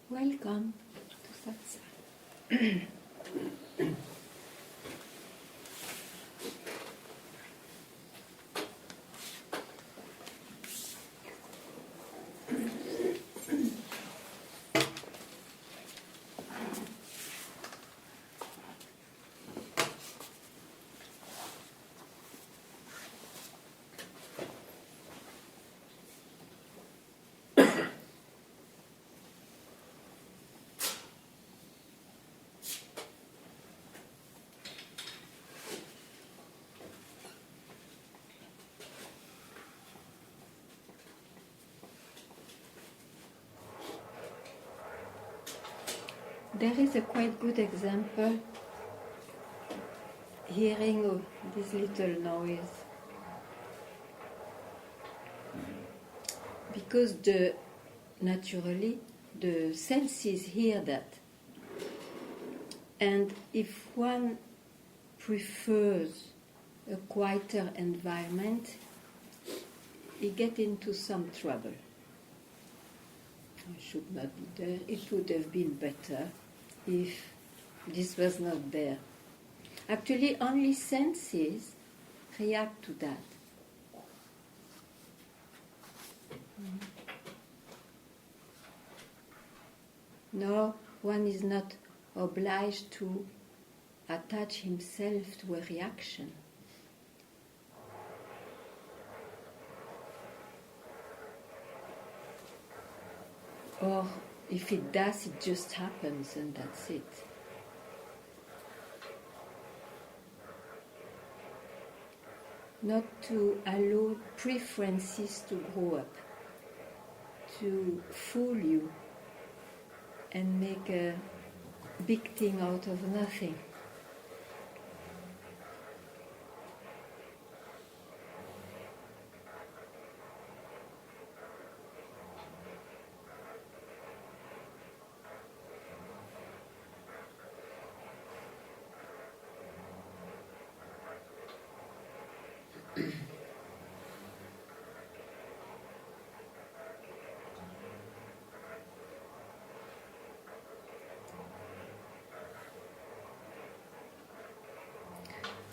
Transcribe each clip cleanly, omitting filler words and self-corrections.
Welcome to Satsang. There is a quite good example, hearing this little noise, because naturally the senses hear that, and if one prefers a quieter environment, he get into some trouble. I should not be there. It would have been better if this was not there. Actually, only senses react to that. No, one is not obliged to attach himself to a reaction. Or if it does, it just happens and that's it. Not to allow preferences to grow up, to fool you and make a big thing out of nothing.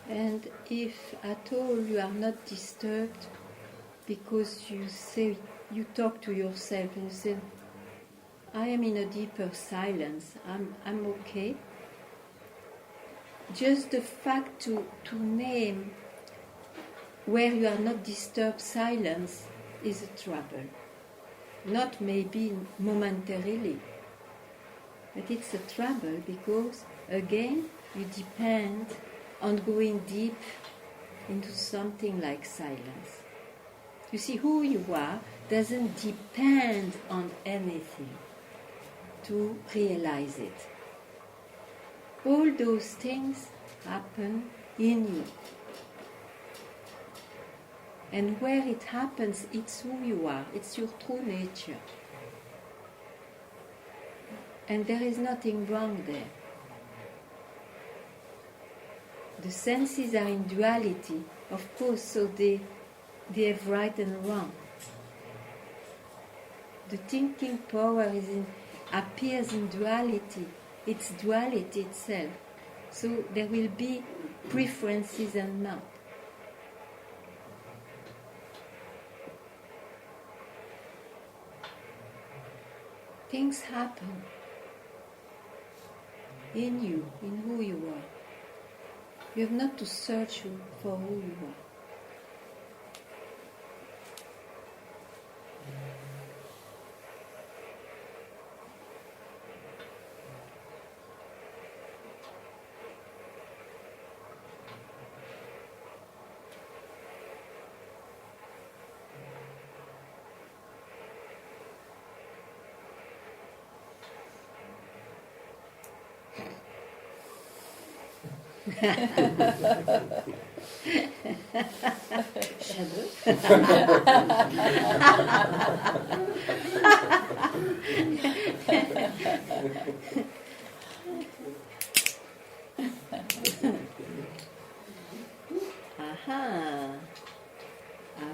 And if at all you are not disturbed because you talk to yourself and you say, I am in a deeper silence, I'm okay. Just the fact to name where you are not disturbed silence is a trouble. Not maybe momentarily, but it's a trouble because, again, you depend on going deep into something like silence. You see, who you are doesn't depend on anything to realize it. All those things happen in you. And where it happens, it's who you are, it's your true nature. And there is nothing wrong there. The senses are in duality, of course, so they have right and wrong. The thinking power appears in duality. It's duality itself. So there will be preferences and not. Things happen in you, in who you are. You have not to search for who you are. Shadow. Aha.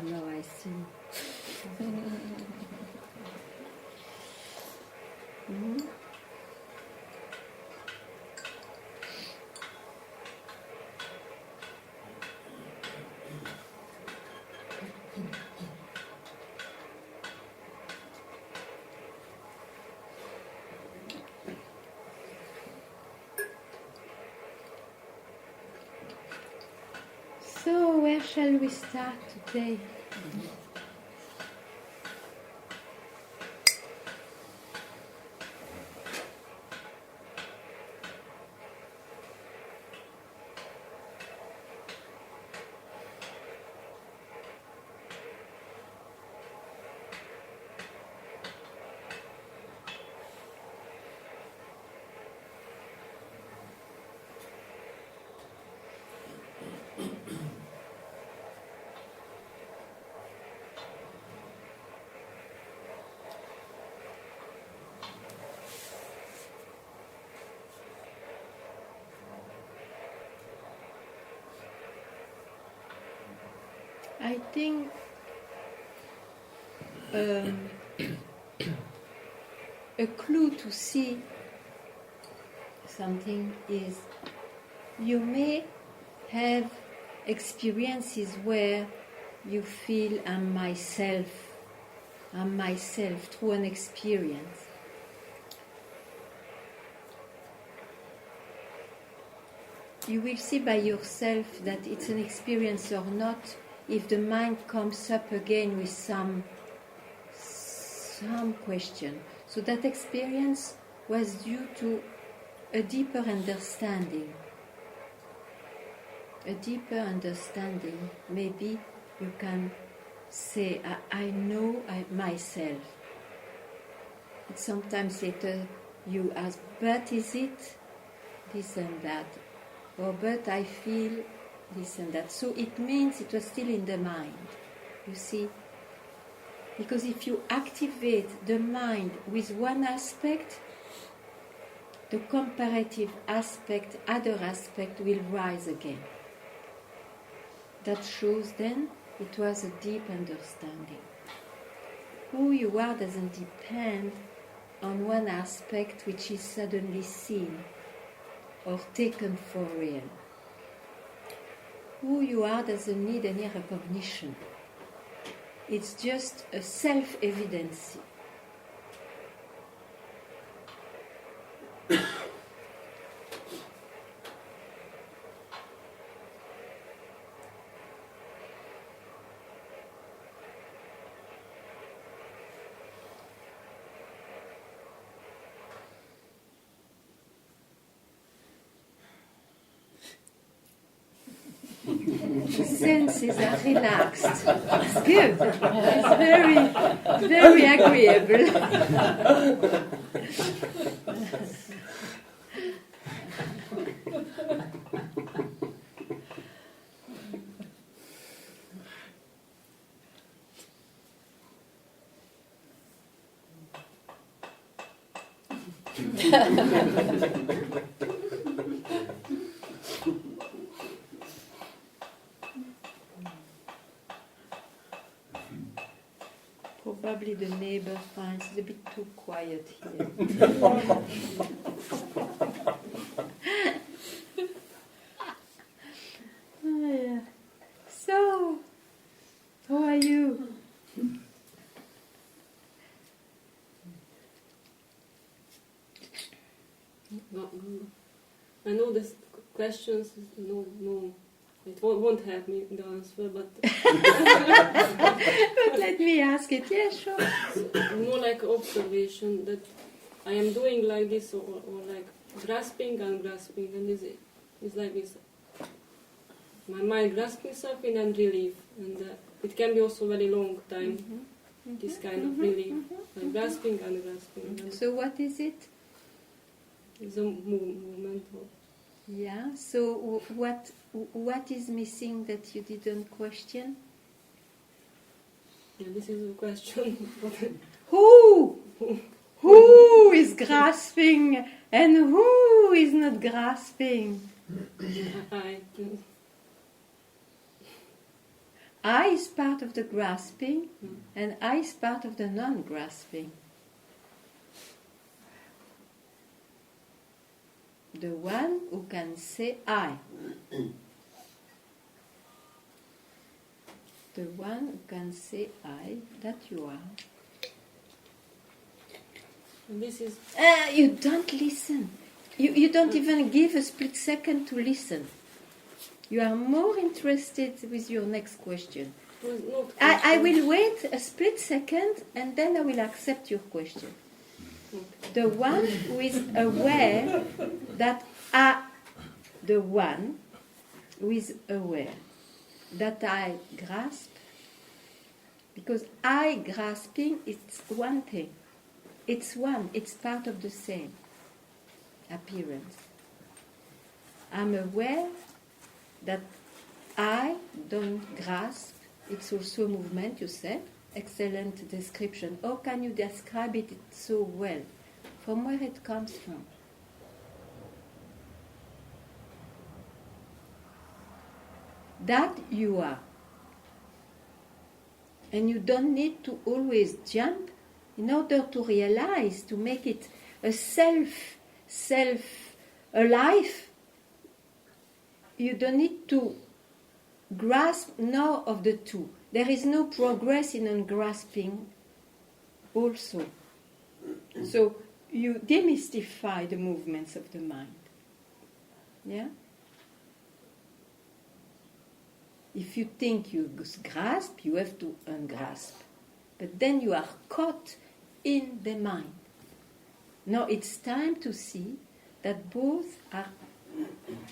Now I see. Mhm. So, where shall we start today? I think a clue to see something is you may have experiences where you feel I'm myself through an experience. You will see by yourself that it's an experience or not if the mind comes up again with some question. So that experience was due to a deeper understanding. A deeper understanding. Maybe you can say, I know myself. Sometimes later you ask, but is it this and that? Or but I feel this and that. So it means it was still in the mind. You see? Because if you activate the mind with one aspect, the comparative aspect, other aspect will rise again. That shows then it was a deep understanding. Who you are doesn't depend on one aspect which is suddenly seen or taken for real. Who you are doesn't need any recognition. It's just a self-evidency. The senses are relaxed. It's good. It's very, very agreeable. Probably the neighbor finds it a bit too quiet here. Oh, yeah. So, how are you? I know this questions, no, it won't help me the answer, but But let me ask it. Yeah, sure. more like observation that I am doing like this or like grasping and grasping, and it's like this. My mind grasping something and relief, and it can be also very long time. Mm-hmm. This kind of relief, like grasping and grasping. And So what is it? it's a movement. Yeah. So what is missing that you didn't question? Yeah, this is a question. Who is grasping and who is not grasping? I is part of the grasping, and I is part of the non-grasping. The one who can say I. The one who can say I, that you are. And this is... You don't listen. You don't even give a split second to listen. You are more interested with your next question. I will wait a split second and then I will accept your question. The one who is aware that the one who is aware that I grasp, because I grasping, it's one thing. It's one, it's part of the same appearance. I'm aware that I don't grasp. It's also a movement, you said. Excellent description. How can you describe it so well? From where it comes from? That you are. And you don't need to always jump in order to realize, to make it a a life. You don't need to grasp none of the two. There is no progress in ungrasping also. So you demystify the movements of the mind. Yeah? If you think you grasp, you have to ungrasp. But then you are caught in the mind. Now it's time to see that both are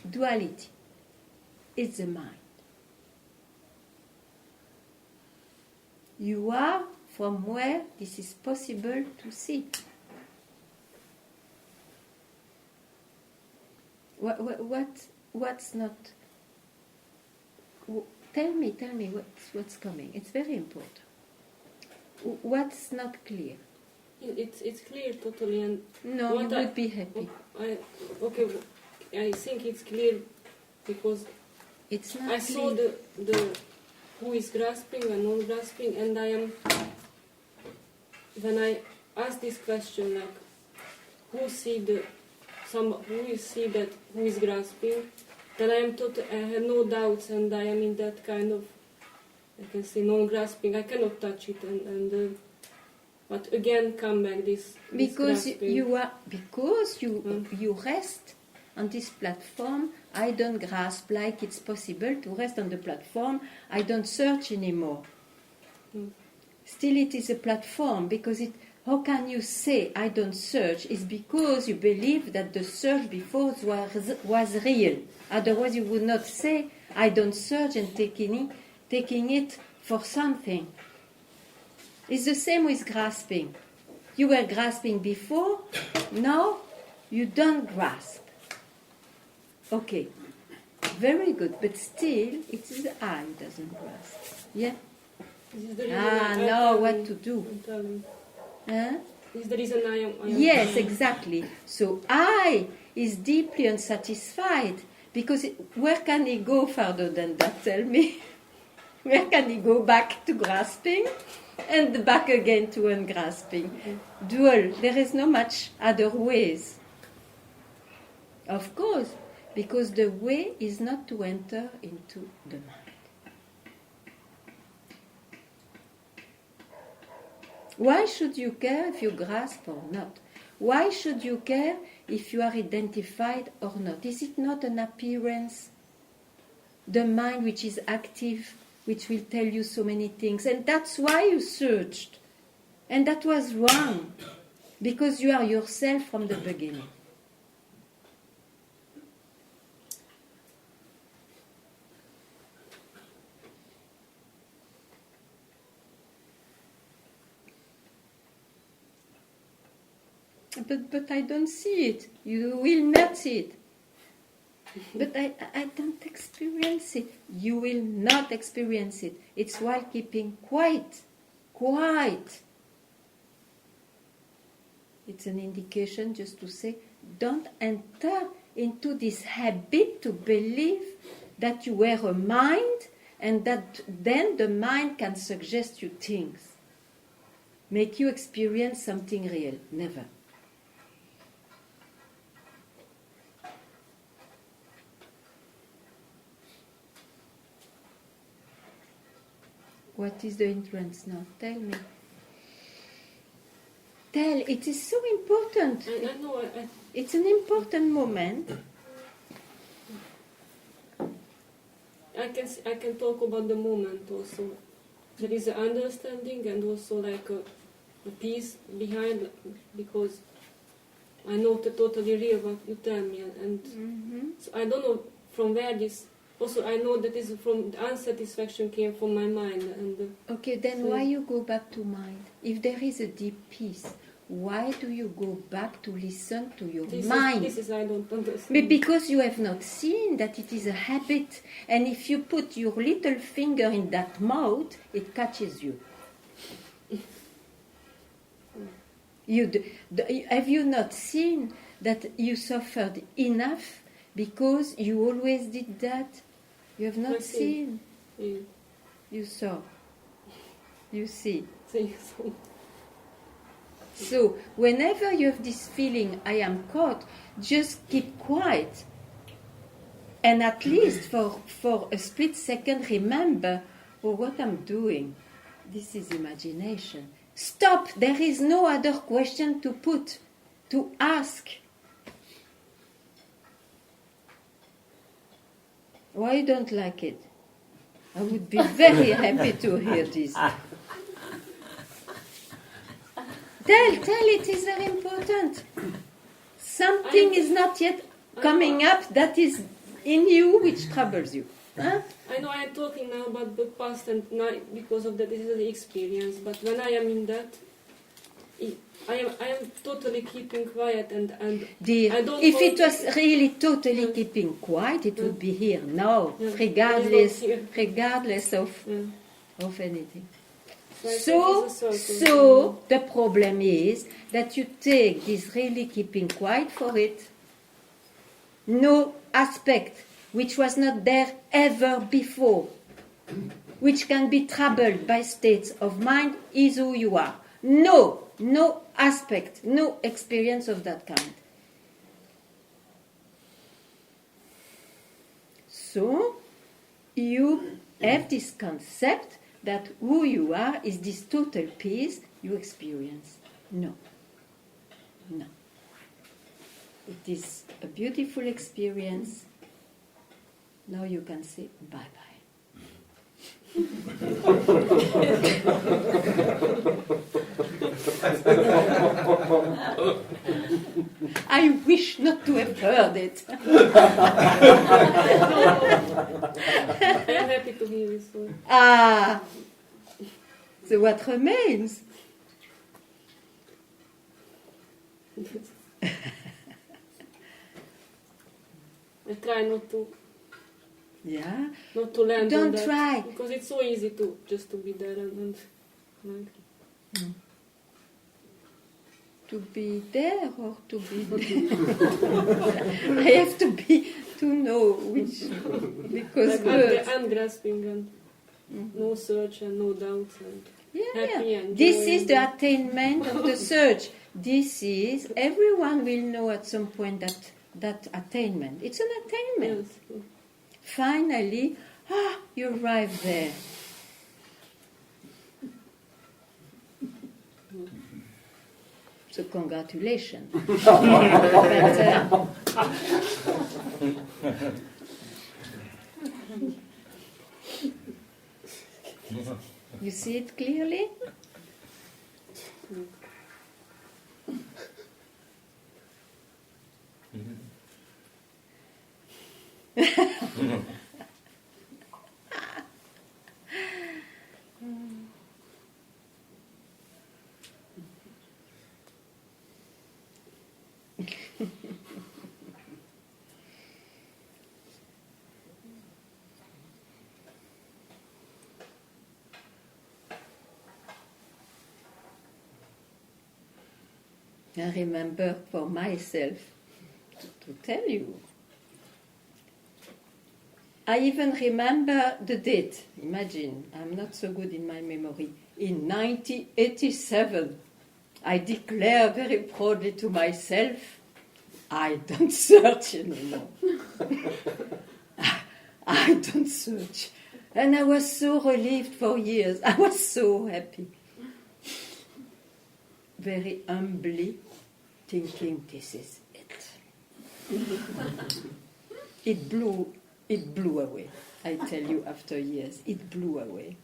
duality. It's the mind. You are from where this is possible to see. What's not? Tell me what's coming. It's very important. What's not clear? It's clear totally, and no, you would be happy. I think it's clear because it's not I clear. saw the who is grasping and not grasping, and I am, when I ask this question, like who is grasping, then I have no doubts, and I am in that kind of, I can say, non-grasping. I cannot touch it, but again come back this because grasping. You rest on this platform. I don't grasp like it's possible to rest on the platform. I don't search anymore. Still, it is a platform because it. How can you say I don't search? It's because you believe that the search before was real. Otherwise, you would not say I don't search and taking it for something. It's the same with grasping. You were grasping before, now you don't grasp. Okay, very good, but still it is the I who doesn't grasp. Yeah? Now what to do? Huh? Is the reason I am yes, exactly. So I is deeply unsatisfied because where can he go further than that? Tell me. Where can he go back to grasping and back again to ungrasping? Dual. There is no much other ways. Of course, because the way is not to enter into the mind. Why should you care if you grasp or not? Why should you care if you are identified or not? Is it not an appearance? The mind which is active, which will tell you so many things. And that's why you searched. And that was wrong. Because you are yourself from the beginning. But I don't see it. You will not see it. But I don't experience it. You will not experience it. It's while keeping quiet. It's an indication just to say, don't enter into this habit to believe that you were a mind and that then the mind can suggest you things. Make you experience something real. Never. What is the hindrance now? Tell me. Tell, it is so important. I know. It's an important moment. I can talk about the moment also. There is an understanding and also like a peace behind, because I know totally real what you tell me, and so I don't know from where this. Also, I know that is from the unsatisfaction came from my mind. And okay, then so why you go back to mind? If there is a deep peace, why do you go back to listen to your mind? This is I don't understand. Because you have not seen that it is a habit, and if you put your little finger in that mouth, it catches you. Have you not seen that you suffered enough because you always did that? You have not seen. Yeah. You saw. You see. So. So, whenever you have this feeling, I am caught, just keep quiet. And at least for a split second, remember, oh, what I'm doing. This is imagination. Stop! There is no other question to put, to ask. Why you don't like it? I would be very happy to hear this. Tell, it is very important. Something is not yet coming up that is in you which troubles you. Huh? I know I am talking now about the past, and now because of that this is the experience, but when I am in that, I am totally keeping quiet and Dear, I don't if want it was really totally keeping quiet, it would be here now, regardless of anything. So the problem is that you take this really keeping quiet for it. No aspect which was not there ever before, which can be troubled by states of mind, is who you are. No aspect, no experience of that kind. So you have this concept that who you are is this total peace you experience. No. It is a beautiful experience. Now you can say bye-bye. I wish not to have heard it. I am happy to hear this word. So what remains? I try not to land Don't on that, try. because it's so easy to just to be there and like. To be there or to be there? I have to know which, because like I'm grasping and no search and no doubts and happy and this joy is and the attainment of the search. This is, everyone will know at some point that attainment. It's an attainment. Yes. Finally, you arrive there. So congratulations. You see it clearly? I remember for myself to tell you. I even remember the date. Imagine, I'm not so good in my memory. In 1987, I declare very proudly to myself, I don't search anymore. I don't search. And I was so relieved for years. I was so happy. Very humbly thinking, this is it. It blew away. I tell you, after years, it blew away.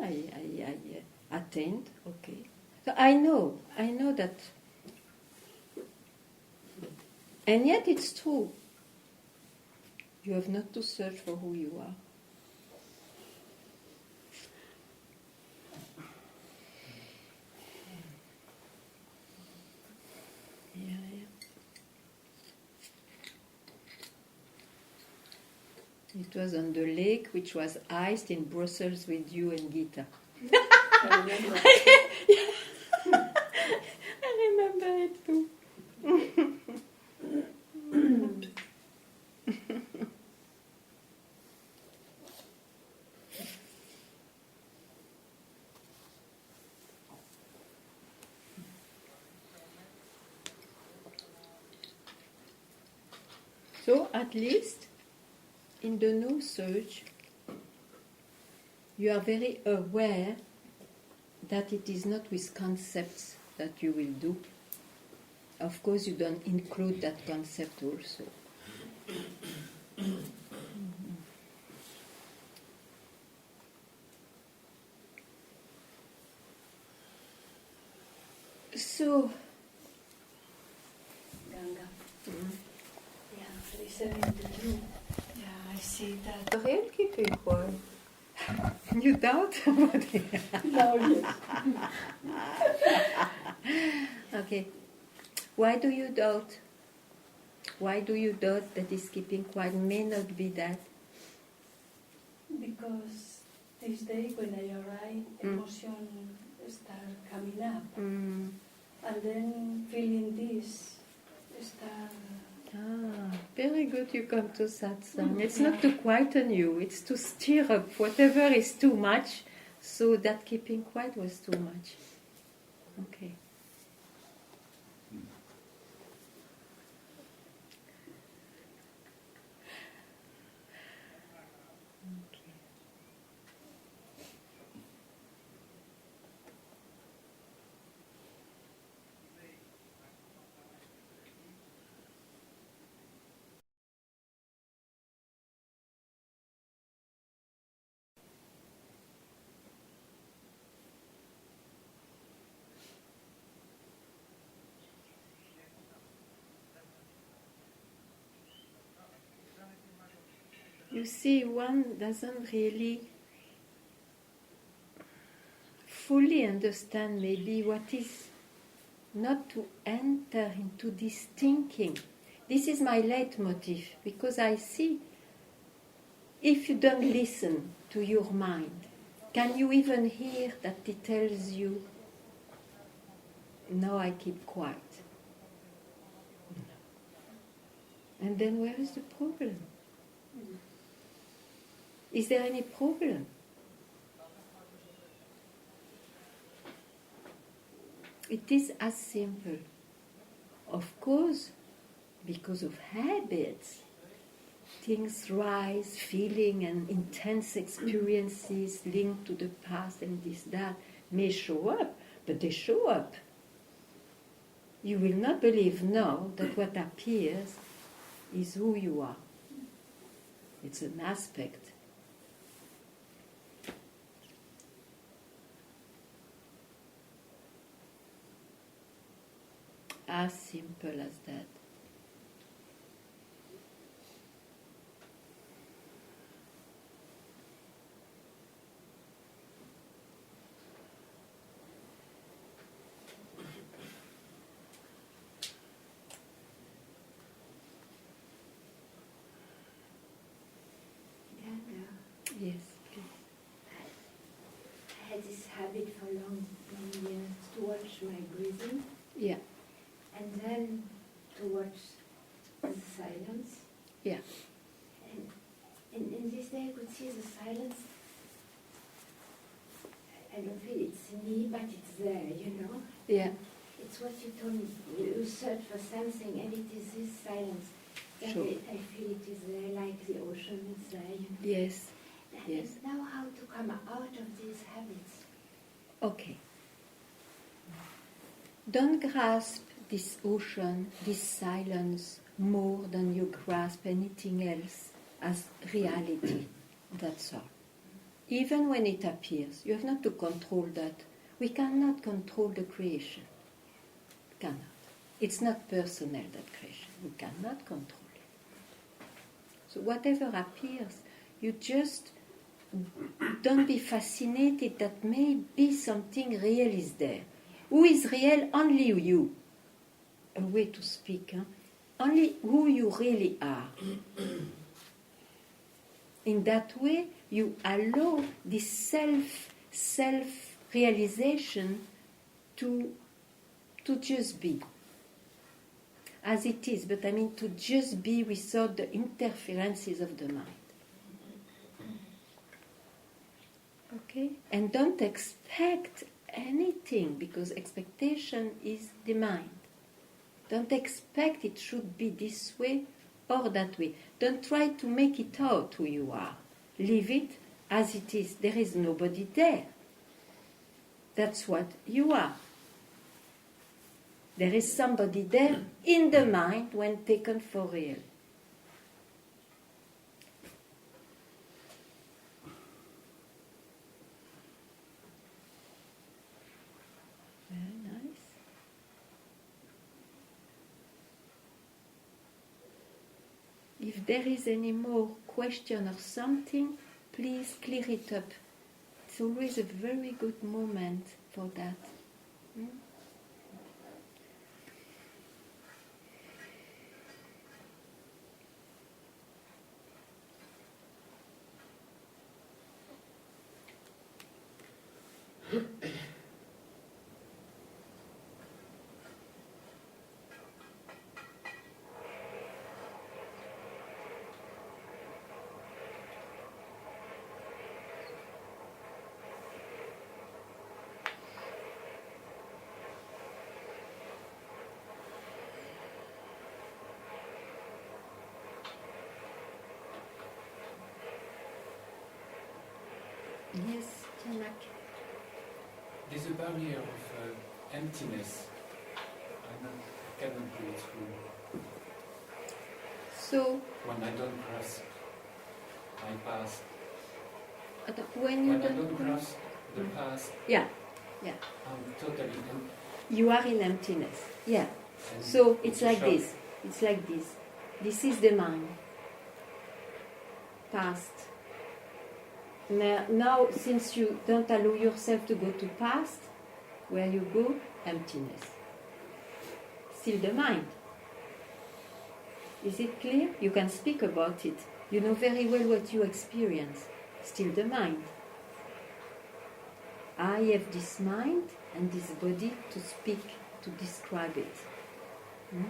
I attained, okay. So I know that. And yet it's true. You have not to search for who you are. Yeah. It was on the lake which was iced in Brussels with you and Gita. I remember. I remember it too. So at least in the no search, you are very aware that it is not with concepts that you will do. Of course, you don't include that concept also. So, Ganga. Yeah, listening to you. Yeah, I see that. real keeping quiet. You doubt about it? No, yes. Okay. Why do you doubt? Why do you doubt that this keeping quiet may not be that? Because this day when I arrive, emotion start coming up. And then feeling this start... Very good you come to satsang. It's not to quieten you, it's to stir up whatever is too much, so that keeping quiet was too much. Okay. You see, one doesn't really fully understand maybe what is not to enter into this thinking. This is my leitmotif, because I see if you don't listen to your mind, can you even hear that it tells you, no, I keep quiet? No. And then where is the problem? Is there any problem? It is as simple. Of course, because of habits, things rise, feeling and intense experiences linked to the past and this, that, may show up, but they show up. You will not believe now that what appears is who you are. It's an aspect. As simple as that. Ganga, Yes, please. I had this habit for long years to watch my breathing Yeah, and then to watch the silence. yeah. And in this day I could see the silence. I don't feel it's me, but it's there, you know. Yeah, It's what you told me. You search for something and it is this silence. That Sure. I feel it is there, like the ocean is there, you know. yes. Yes. Now how to come out of these habits? Okay. Don't grasp this ocean, this silence, more than you grasp anything else as reality. That's all. Even when it appears, you have not to control that. We cannot control the creation. Cannot. It's not personal, that creation. We cannot control it. So whatever appears, you just don't be fascinated that maybe something real is there. Who is real? Only you. A way to speak. Huh? Only who you really are. In that way, you allow this self-realization to just be. As it is, but I mean to just be without the interferences of the mind. Okay? And don't expect anything, because expectation is the mind. Don't expect it should be this way or that way. Don't try to make it out who you are. Leave it as it is. There is nobody there. That's what you are. There is somebody there in the mind when taken for real. Very nice. If there is any more question or something, please clear it up. It's always a very good moment for that. Hmm? Yes, Janak. There's a barrier of emptiness. I cannot go through. So, When I don't grasp my past. when you When I don't grasp the past, yeah, I'm totally empty. you are in emptiness. Yeah. And So it's like shock. this. It's like this. This is the mind. Past. Now, since you don't allow yourself to go to past, where you go, emptiness. Still the mind. Is it clear? You can speak about it. You know very well what you experience. Still the mind. I have this mind and this body to speak, to describe it. Hmm?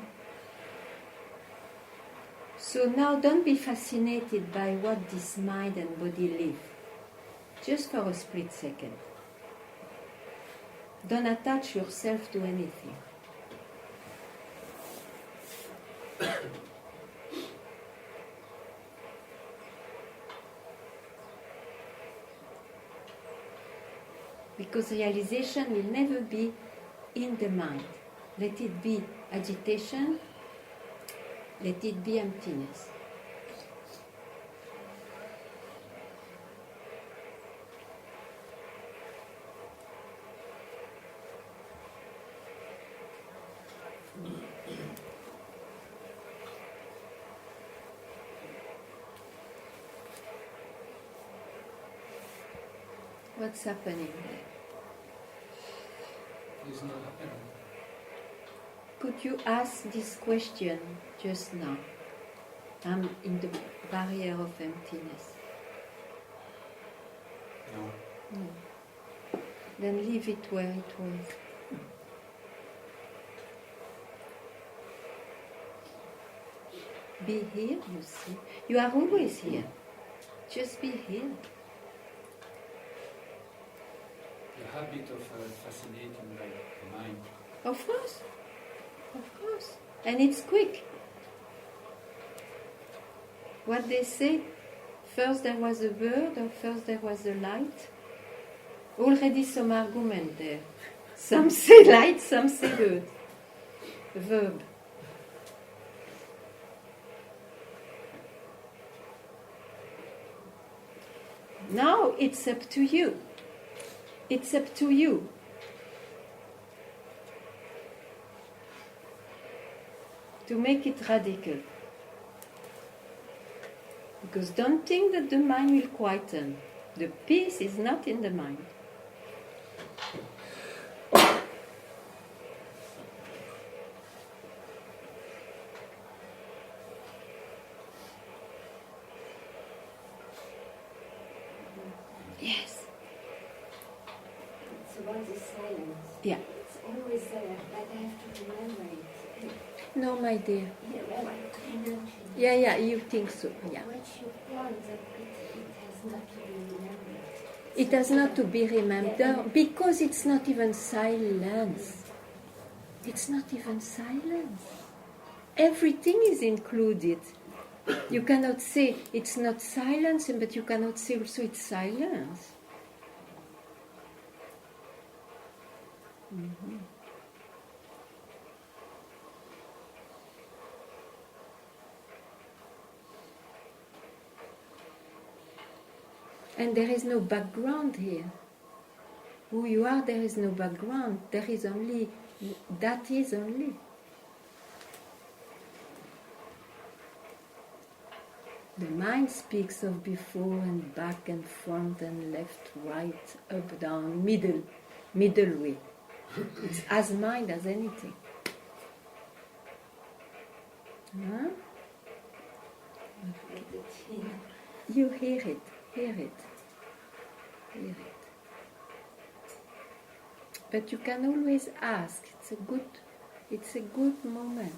So now don't be fascinated by what this mind and body live. Just for a split second. Don't attach yourself to anything. Because realization will never be in the mind. Let it be agitation, let it be emptiness. What's happening there? It's not happening. Could you ask this question just now? I'm in the barrier of emptiness. No. No. Then leave it where it was. Be here, you see. You are always here. Just be here. The habit of fascinating by the mind. Of course. Of course. And it's quick. What they say, First there was a word or first there was a light? Already some argument there. Some say light, some say word. Verb. Now it's up to you. It's up to you. To make it radical. Because don't think that the mind will quieten. The peace is not in the mind. Yes. It's about the silence. Yeah. It's always there, but I have to remember it. No, my dear. Yeah, well, energy. Yeah, you think so. Yeah. Once you want that it has not to be remembered. It has not to be remembered because it's not even silence. It's not even silence. Everything is included. You cannot say it's not silence, but you cannot say also it's silence. Mm-hmm. And there is no background here. Who you are, there is no background. There is only, that is only. The mind speaks of before and back and front and left, right, up, down, middle way. It's as mind as anything. Huh? You hear it. But you can always ask. It's a good moment.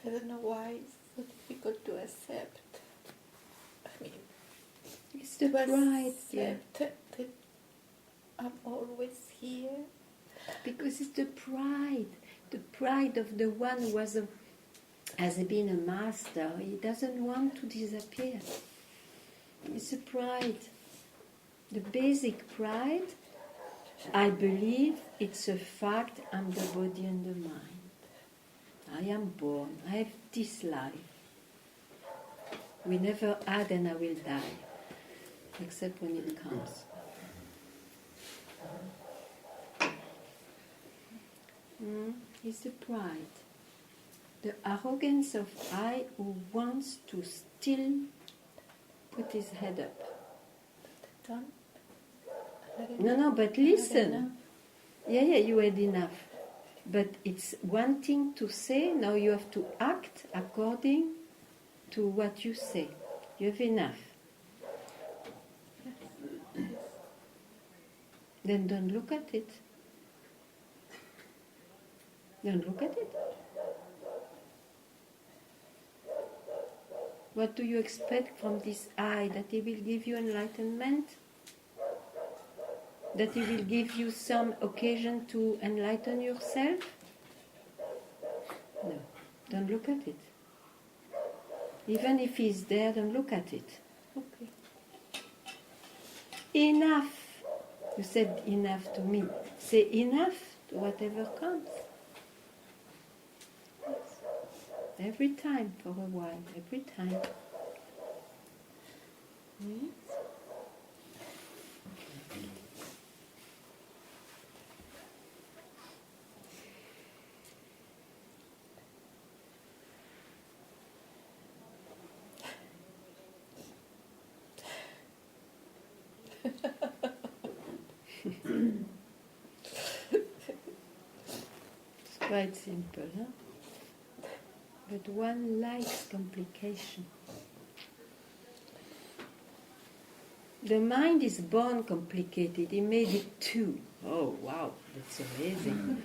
I don't know why it's so difficult to accept. I mean, It's the pride, yeah. accept that I'm always here. Because it's the pride of the one who has been a master. He doesn't want to disappear. It's a pride. The basic pride, I believe it's a fact, I'm the body and the mind. I am born, I have this life. We never had and I will die, except when it comes. It's the pride, the arrogance of I who wants to still put his head up. Done? No, but listen. Yeah, you had enough. But it's one thing to say, now you have to act according to what you say. You have enough. Then don't look at it. Don't look at it. What do you expect from this eye? That it will give you enlightenment? That it will give you some occasion to enlighten yourself? No, don't look at it. Even if he's there, don't look at it. Okay. Enough. You said enough to me. Say enough to whatever comes. Yes. Every time, for a while, every time. Yes. It's quite simple, huh? But one likes complication. The mind is born complicated. He made it two. Oh, wow, that's amazing.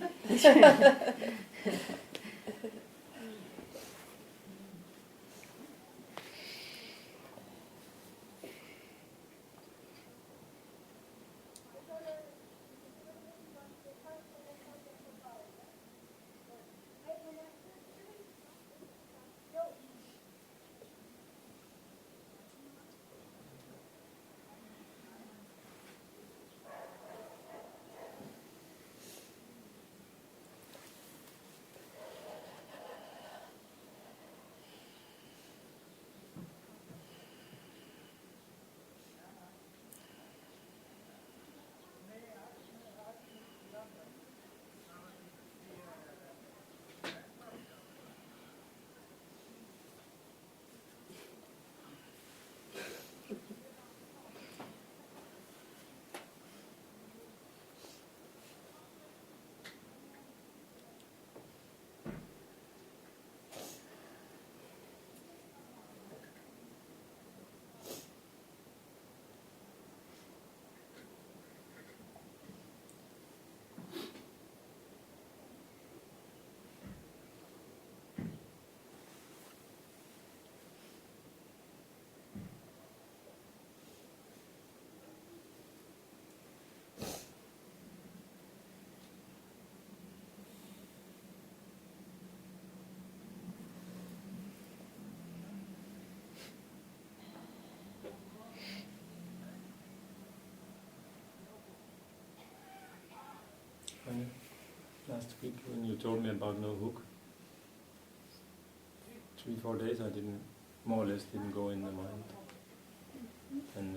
Last week when you told me about no hook, 3-4 days I didn't, more or less didn't go in the mind. And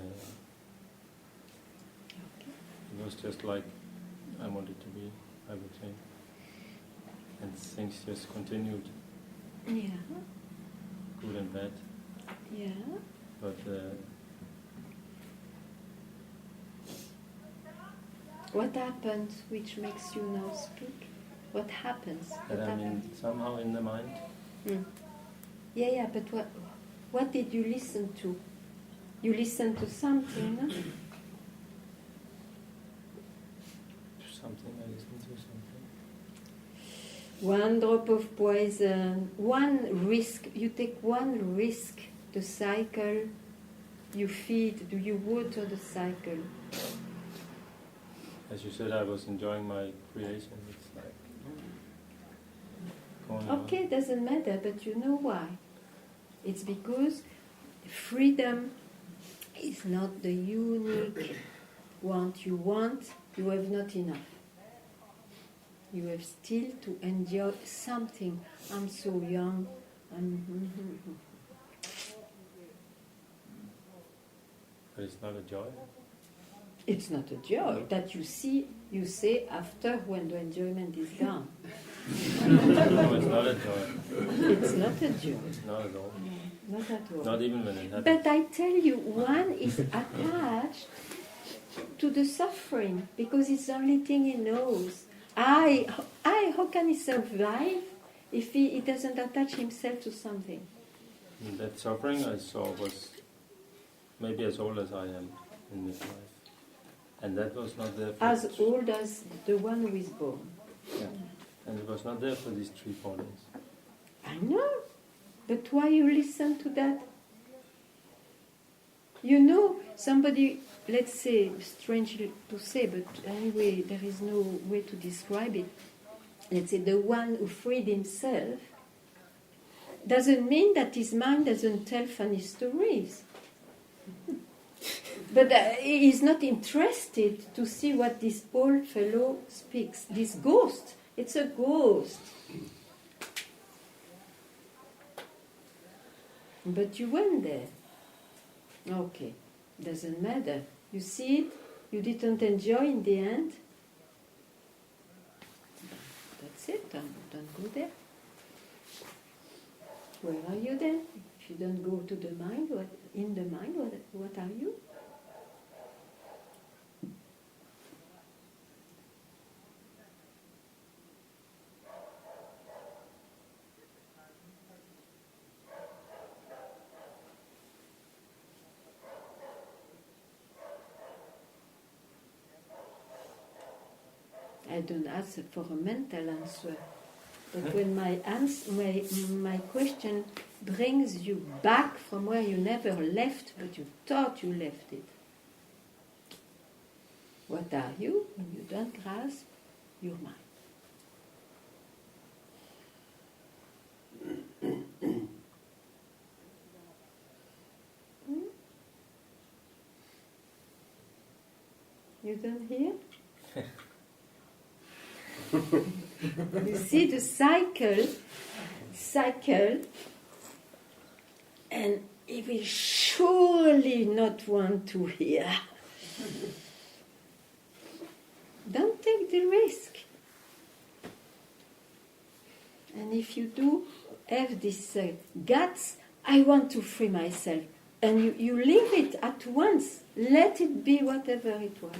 it was just like I wanted to be, I would say. And things just continued. Yeah. Good and bad. Yeah. But what happens which makes you now speak? What happens? that What I'm somehow in the mind. Yeah, but what did you listen to? You listened to something, no? Something, I listened to something. One drop of poison, one risk. You take one risk. The cycle, you feed, do you water the cycle? As you said, I was enjoying my creation. It's like going Okay, doesn't matter, but you know why? It's because freedom is not the unique want. You have not enough. You have still to enjoy something. I'm so young. But it's not a joy. It's not a joy that you say after when the enjoyment is gone. No, it's not a joy. It's not a joy. Not at all. No, not at all. Not even when it happens. But I tell you, one is attached to the suffering because it's the only thing he knows. How can he survive if he doesn't attach himself to something? And that suffering I saw was maybe as old as I am in this life. And that was not there for as old as the one who is born. yeah. And it was not there for these 3-4 days. I know, but why you listen to that? You know, somebody, let's say, strange to say, but anyway, there is no way to describe it. Let's say the one who freed himself doesn't mean that his mind doesn't tell funny stories. But he is not interested to see what this old fellow speaks. This ghost, it's a ghost. But you went there. Okay, doesn't matter. You see it, you didn't enjoy in the end. That's it, don't go there. Where are you then? If you don't go to the mind, what are you? I don't ask for a mental answer. But when my question brings you back from where you never left, but you thought you left it. What are you when you don't grasp your mind? You don't hear? You see the cycle, and he will surely not want to hear. Don't take the risk. And if you do have this guts, I want to free myself, and you leave it at once, let it be whatever it was.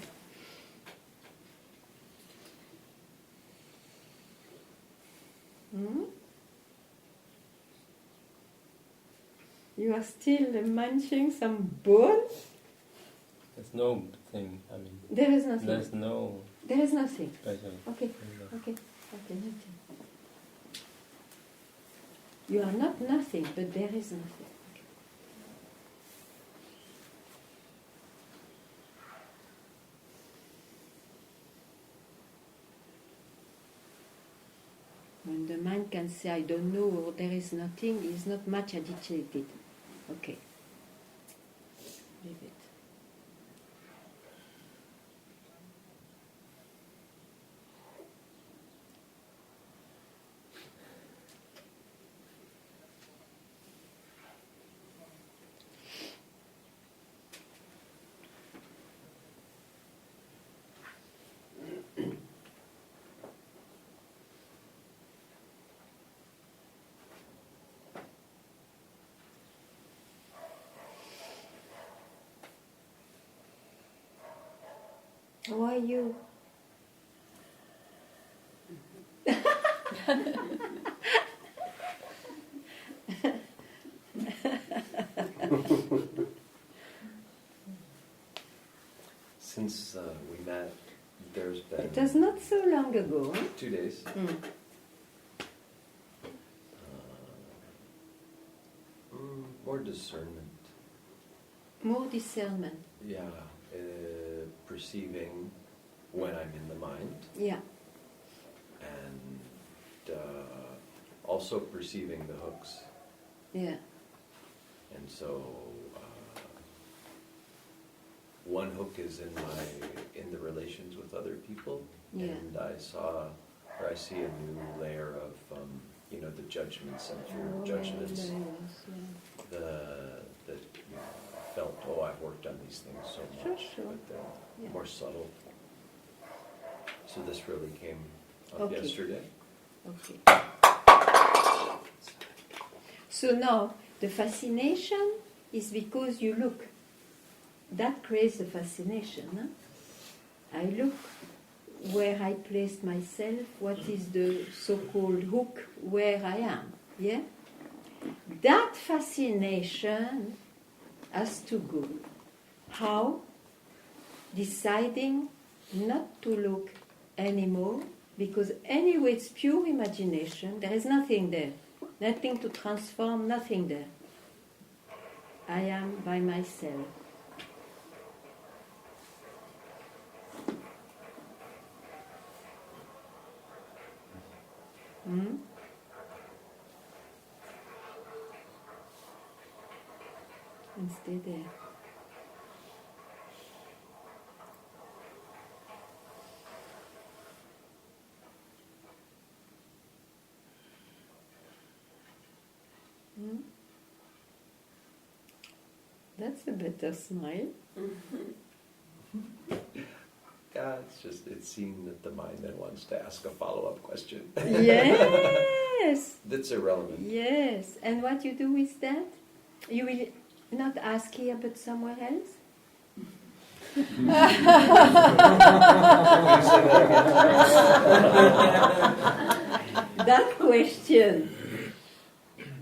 You are still munching some bone? There's no thing, I mean. There is nothing. There's no There is nothing. special. Okay, nothing. You are not nothing, but there is nothing. When the mind can say, I don't know, or there is nothing, he is not much agitated. Okay. Leave it. How are you? Since we met, there's been It was not so long ago. Huh? 2 days. More discernment. More discernment. Yeah, perceiving when I'm in the mind. Yeah. And also perceiving the hooks. Yeah. And so one hook is in the relations with other people, and I see a new layer of the judgments and fear of judgments. That felt, I've worked on these things so much, Sure. but they're more subtle. So this really came up Okay. yesterday. Okay. So now, the fascination is because you look. That creates the fascination. Huh? I look where I placed myself, what is the so-called hook where I am. Yeah? That fascination has to go. How? deciding not to look anymore, because anyway it's pure imagination, there is nothing there, nothing to transform, nothing there. I am by myself. Hmm? And stay there. Hmm? That's a better smile. Yeah, it's seen that the mind then wants to ask a follow-up question. Yes. That's irrelevant. Yes. And what you do with that? You will not ask here but somewhere else? That question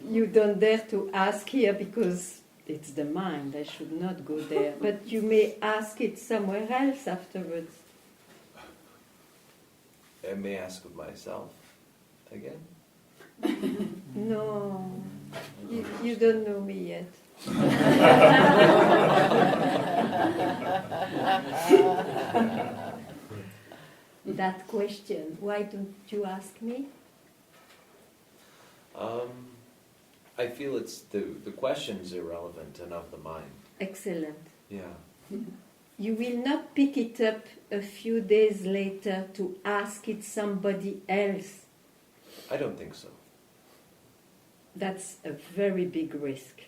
you don't dare to ask here because it's the mind, I should not go there. But you may ask it somewhere else afterwards. I may ask of myself again. No, you don't know me yet. That question, why don't you ask me? I feel it's the question's irrelevant and of the mind. Excellent. Yeah. You will not pick it up a few days later to ask it somebody else. I don't think so. That's a very big risk.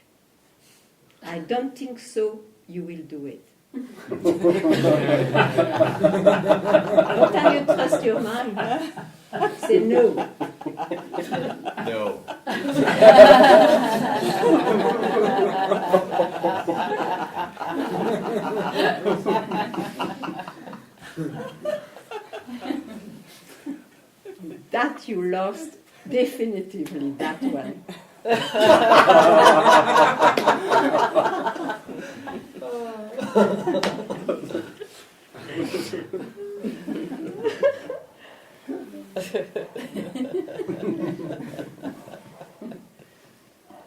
I don't think so, you will do it. How can you trust your mind? Say no. No. That you lost definitively, that one.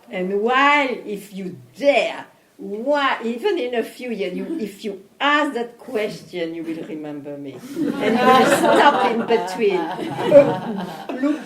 And while, if you dare, even in a few years, if you ask that question, you will remember me. And you will stop in between. Look.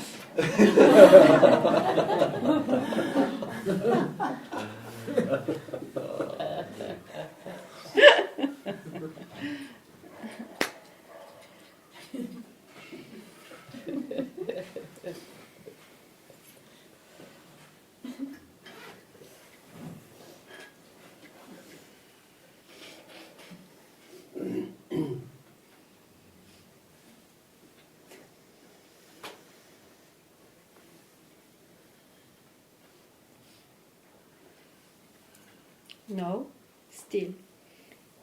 No, still,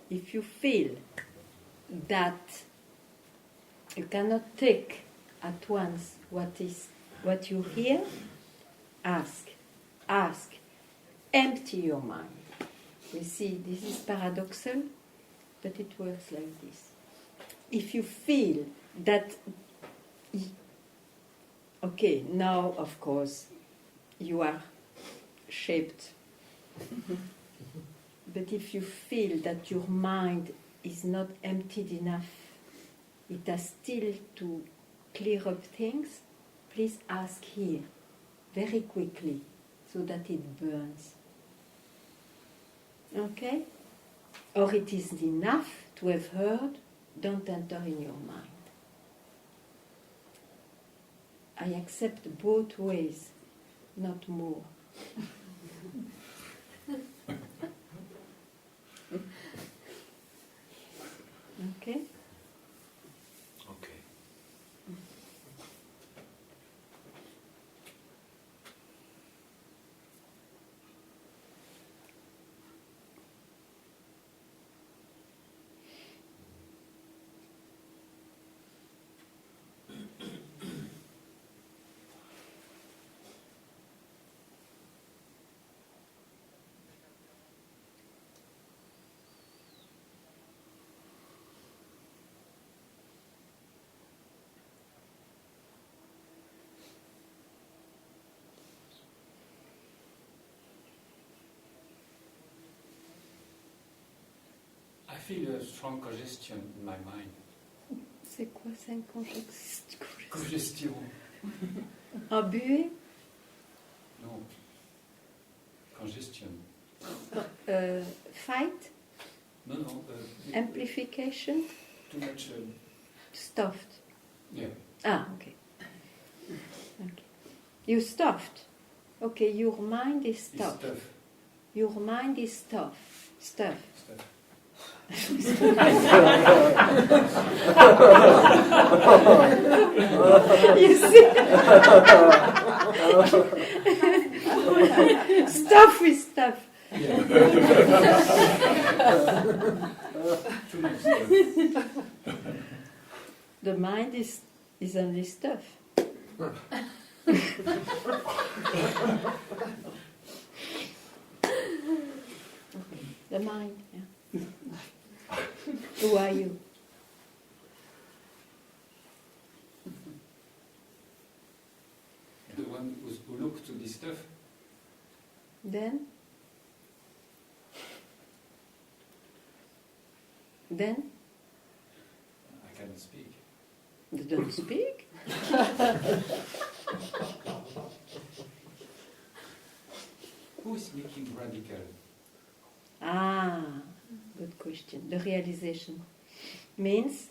if you feel that you cannot take at once what you hear, ask, empty your mind. You see, this is paradoxal, but it works like this. If you feel that, okay, now of course you are shaped. But if you feel that your mind is not emptied enough, it has still to clear up things, please ask here, very quickly, so that it burns. Okay? Or it is enough to have heard, don't enter in your mind. I accept both ways, not more. Okay? Okay. feel a strong congestion in my mind. C'est quoi ça, une congestion? Congestion. En buée? No. Congestion. Fight? No, no. Amplification? Too much. Stuffed. Yeah. Ah, okay. Okay. You stuffed. Okay, your mind is It's stuffed. tough. Your mind is stuffed. Stuff. Stuff. You see? Stuff with stuff. Yeah. Too much stuff. The mind is only stuff. The mind, yeah. Who are you? The one who looks to this stuff. Then? Then? I cannot speak. They don't speak? Who is making radical? Ah, good question. The realization means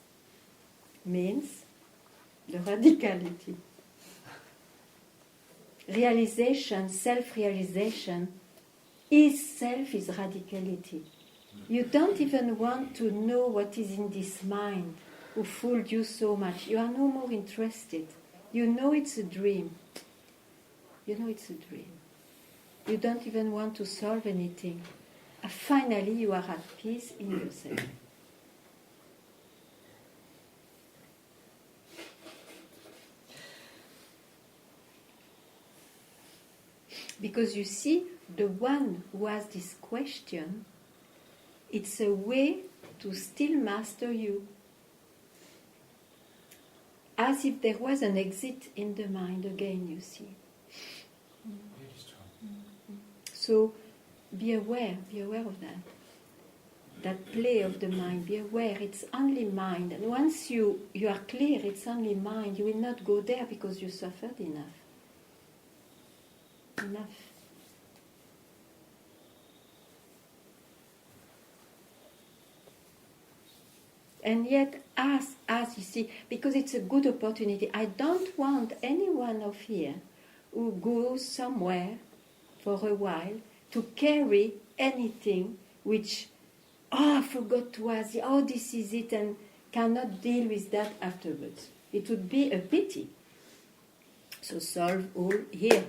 the radicality. Realization, self-realization, self is radicality. You don't even want to know what is in this mind who fooled you so much. You are no more interested. You know it's a dream. You know it's a dream. You don't even want to solve anything. Finally, you are at peace in yourself. Because you see, the one who has this question, it's a way to still master you. As if there was an exit in the mind again, you see. Very strong. So be aware of that. That play of the mind, be aware, it's only mind. And once you are clear, it's only mind, you will not go there because you suffered enough. Enough. And yet, as you see, because it's a good opportunity, I don't want anyone of here who goes somewhere for a while to carry anything which, I forgot to ask, this is it, and cannot deal with that afterwards. It would be a pity. So solve all here.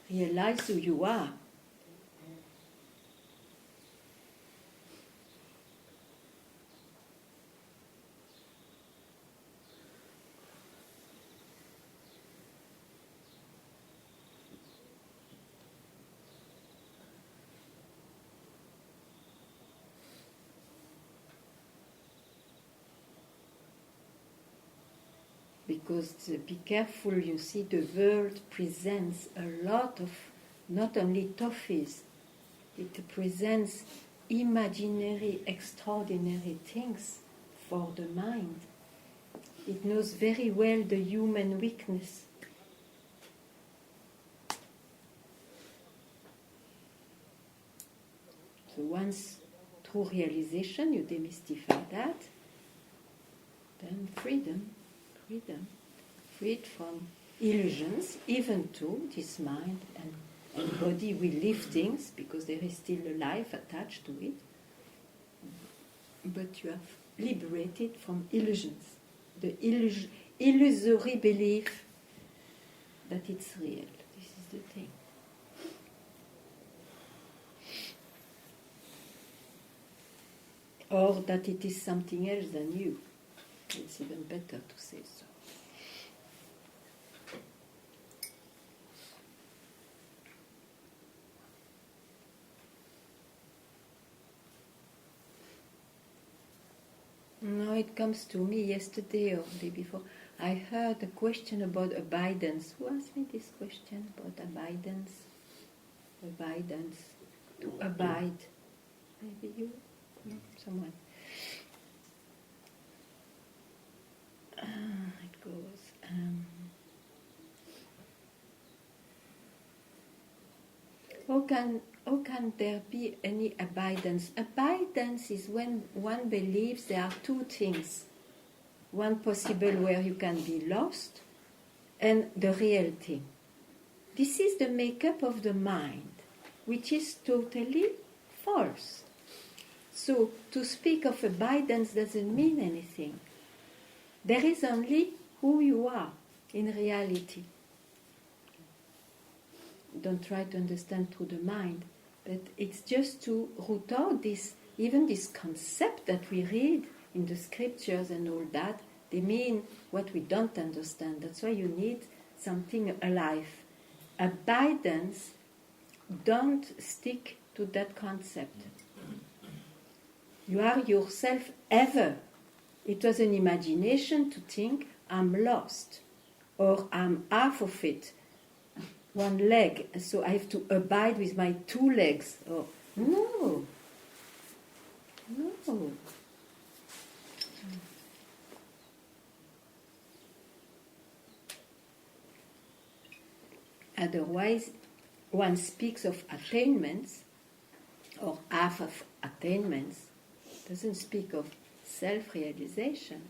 Realize who you are. Because be careful, you see, the world presents a lot of, not only toffees, it presents imaginary, extraordinary things for the mind. It knows very well the human weakness. So once, through realization, you demystify that, then freedom. Freed from illusions, even to this mind and body will live things because there is still a life attached to it. But you are liberated from illusions, the illusory belief that it's real. This is the thing. Or that it is something else than you. It's even better to say so. No, it comes to me yesterday or the day before. I heard a question about abidance. Who asked me this question about abidance? Abidance. To abide. Maybe you? Someone. It goes. How can there be any abidance? Abidance is when one believes there are two things. One possible where you can be lost, and the real thing. This is the makeup of the mind, which is totally false. So to speak of abidance doesn't mean anything. There is only who you are in reality. Don't try to understand through the mind, but it's just to root out this, even this concept that we read in the scriptures and all that. They mean what we don't understand. That's why you need something alive. Abidance, don't stick to that concept. You are yourself ever. It was an imagination to think I'm lost or I'm half of it, one leg, so I have to abide with my two legs. Oh, no. Otherwise, one speaks of attainments or half of attainments, doesn't speak of self-realization.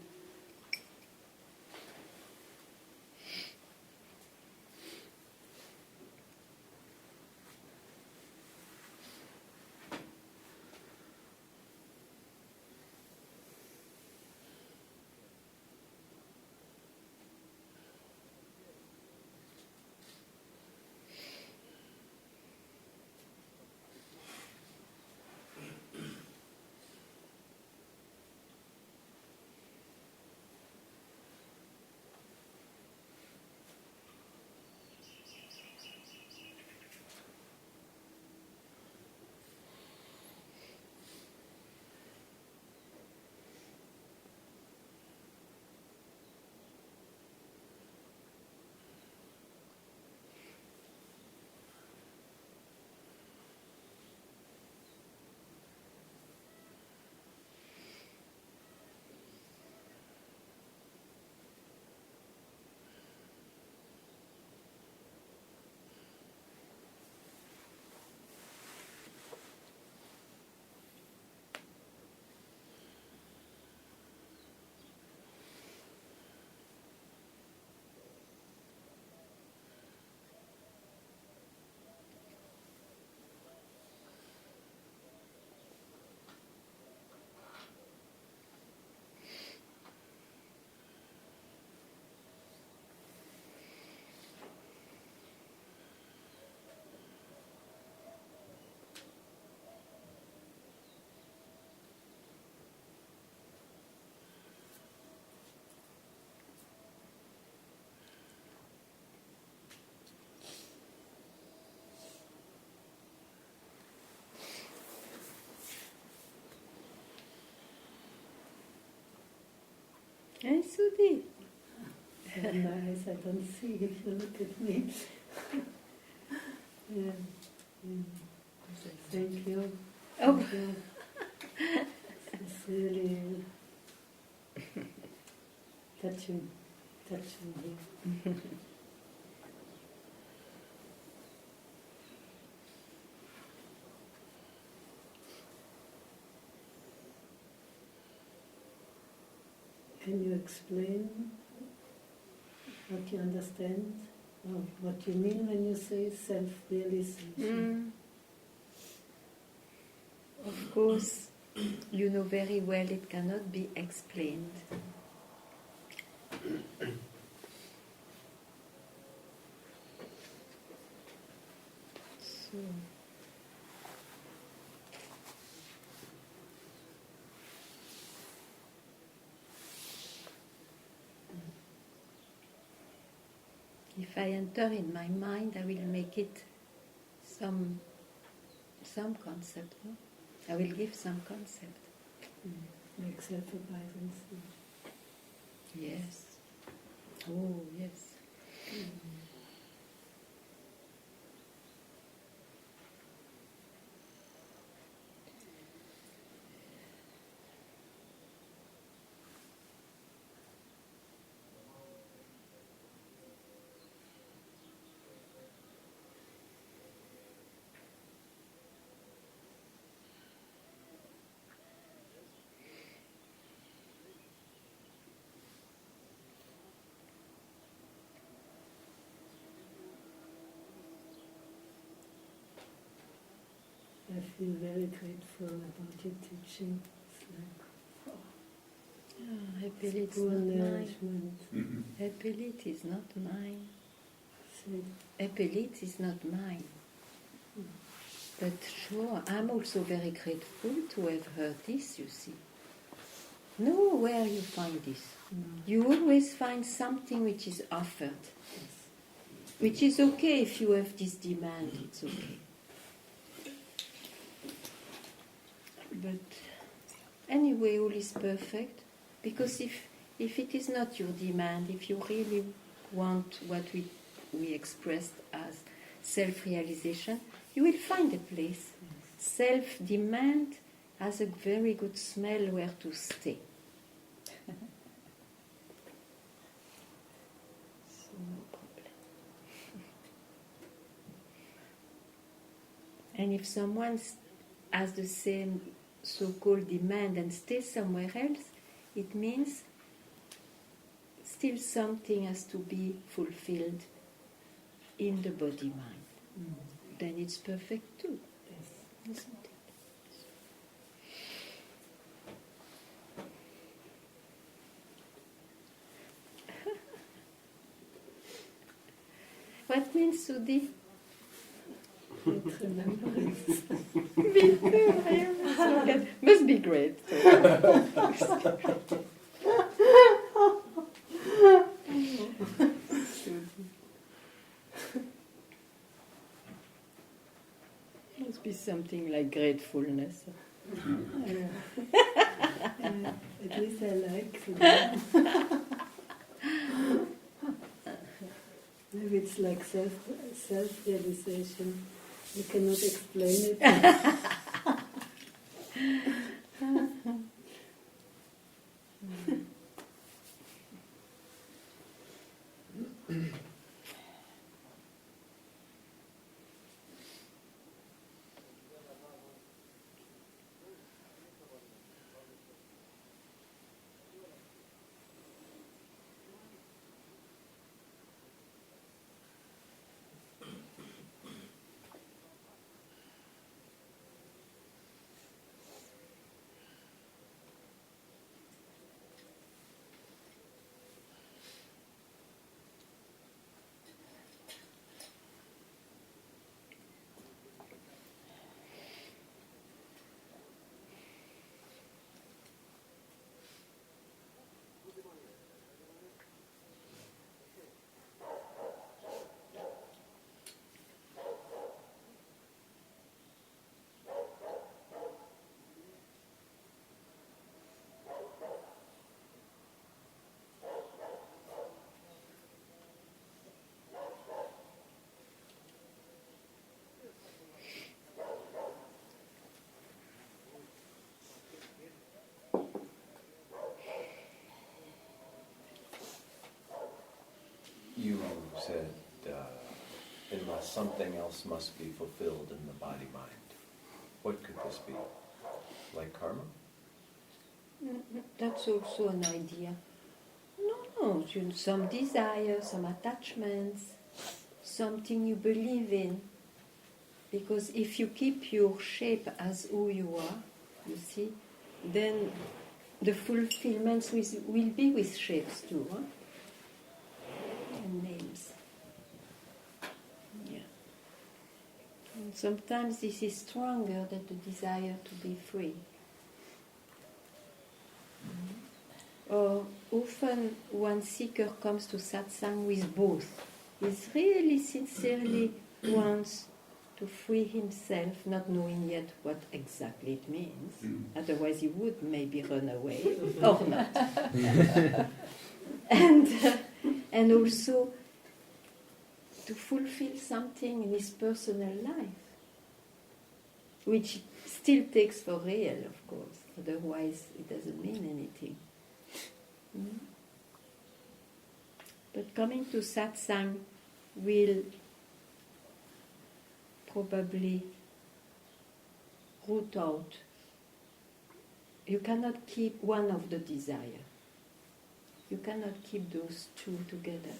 Hey, Sudhi. In my eyes, I don't see if you look at me. Yeah. Thank you. Oh. Thank you. It's really touching here. Can you explain what you understand, or what you mean when you say self-realization? Of course, you know very well it cannot be explained. So, if I enter in my mind, I will make it some concept. No? I will give some concept. Like self-abidance. Yes. Oh, yes. I feel very grateful about your teaching. It's like Happily it's full not mine. nourishment. Happily it is not mine. So, Happily it is not mine. But sure, I'm also very grateful to have heard this, you see. Nowhere you find this. You always find something which is offered. Which is okay if you have this demand, it's okay. But anyway, all is perfect, because if it is not your demand, if you really want what we expressed as self-realization, you will find a place. Self-demand has a very good smell where to stay. So no problem. And if someone has the same so-called demand and stays somewhere else, it means still something has to be fulfilled in the body-mind. Then it's perfect too, isn't it? What means Sudhi? let's remember it. Me too, I am so good. Must be great. Must be something like gratefulness. At least I like it. Maybe it's like self-realization. You cannot explain it. You said, unless something else must be fulfilled in the body-mind. What could this be? Like karma? That's also an idea. No, some desire, some attachments, something you believe in. Because if you keep your shape as who you are, you see, then the fulfillments will be with shapes too, huh? And names. Yeah. And sometimes this is stronger than the desire to be free. Or often one seeker comes to satsang with both. He really sincerely wants to free himself, not knowing yet what exactly it means. Otherwise he would maybe run away, or not. And also to fulfill something in his personal life, which still takes for real, of course. Otherwise it doesn't mean anything. But coming to satsang will probably root out. You cannot keep one of the desire. You cannot keep those two together.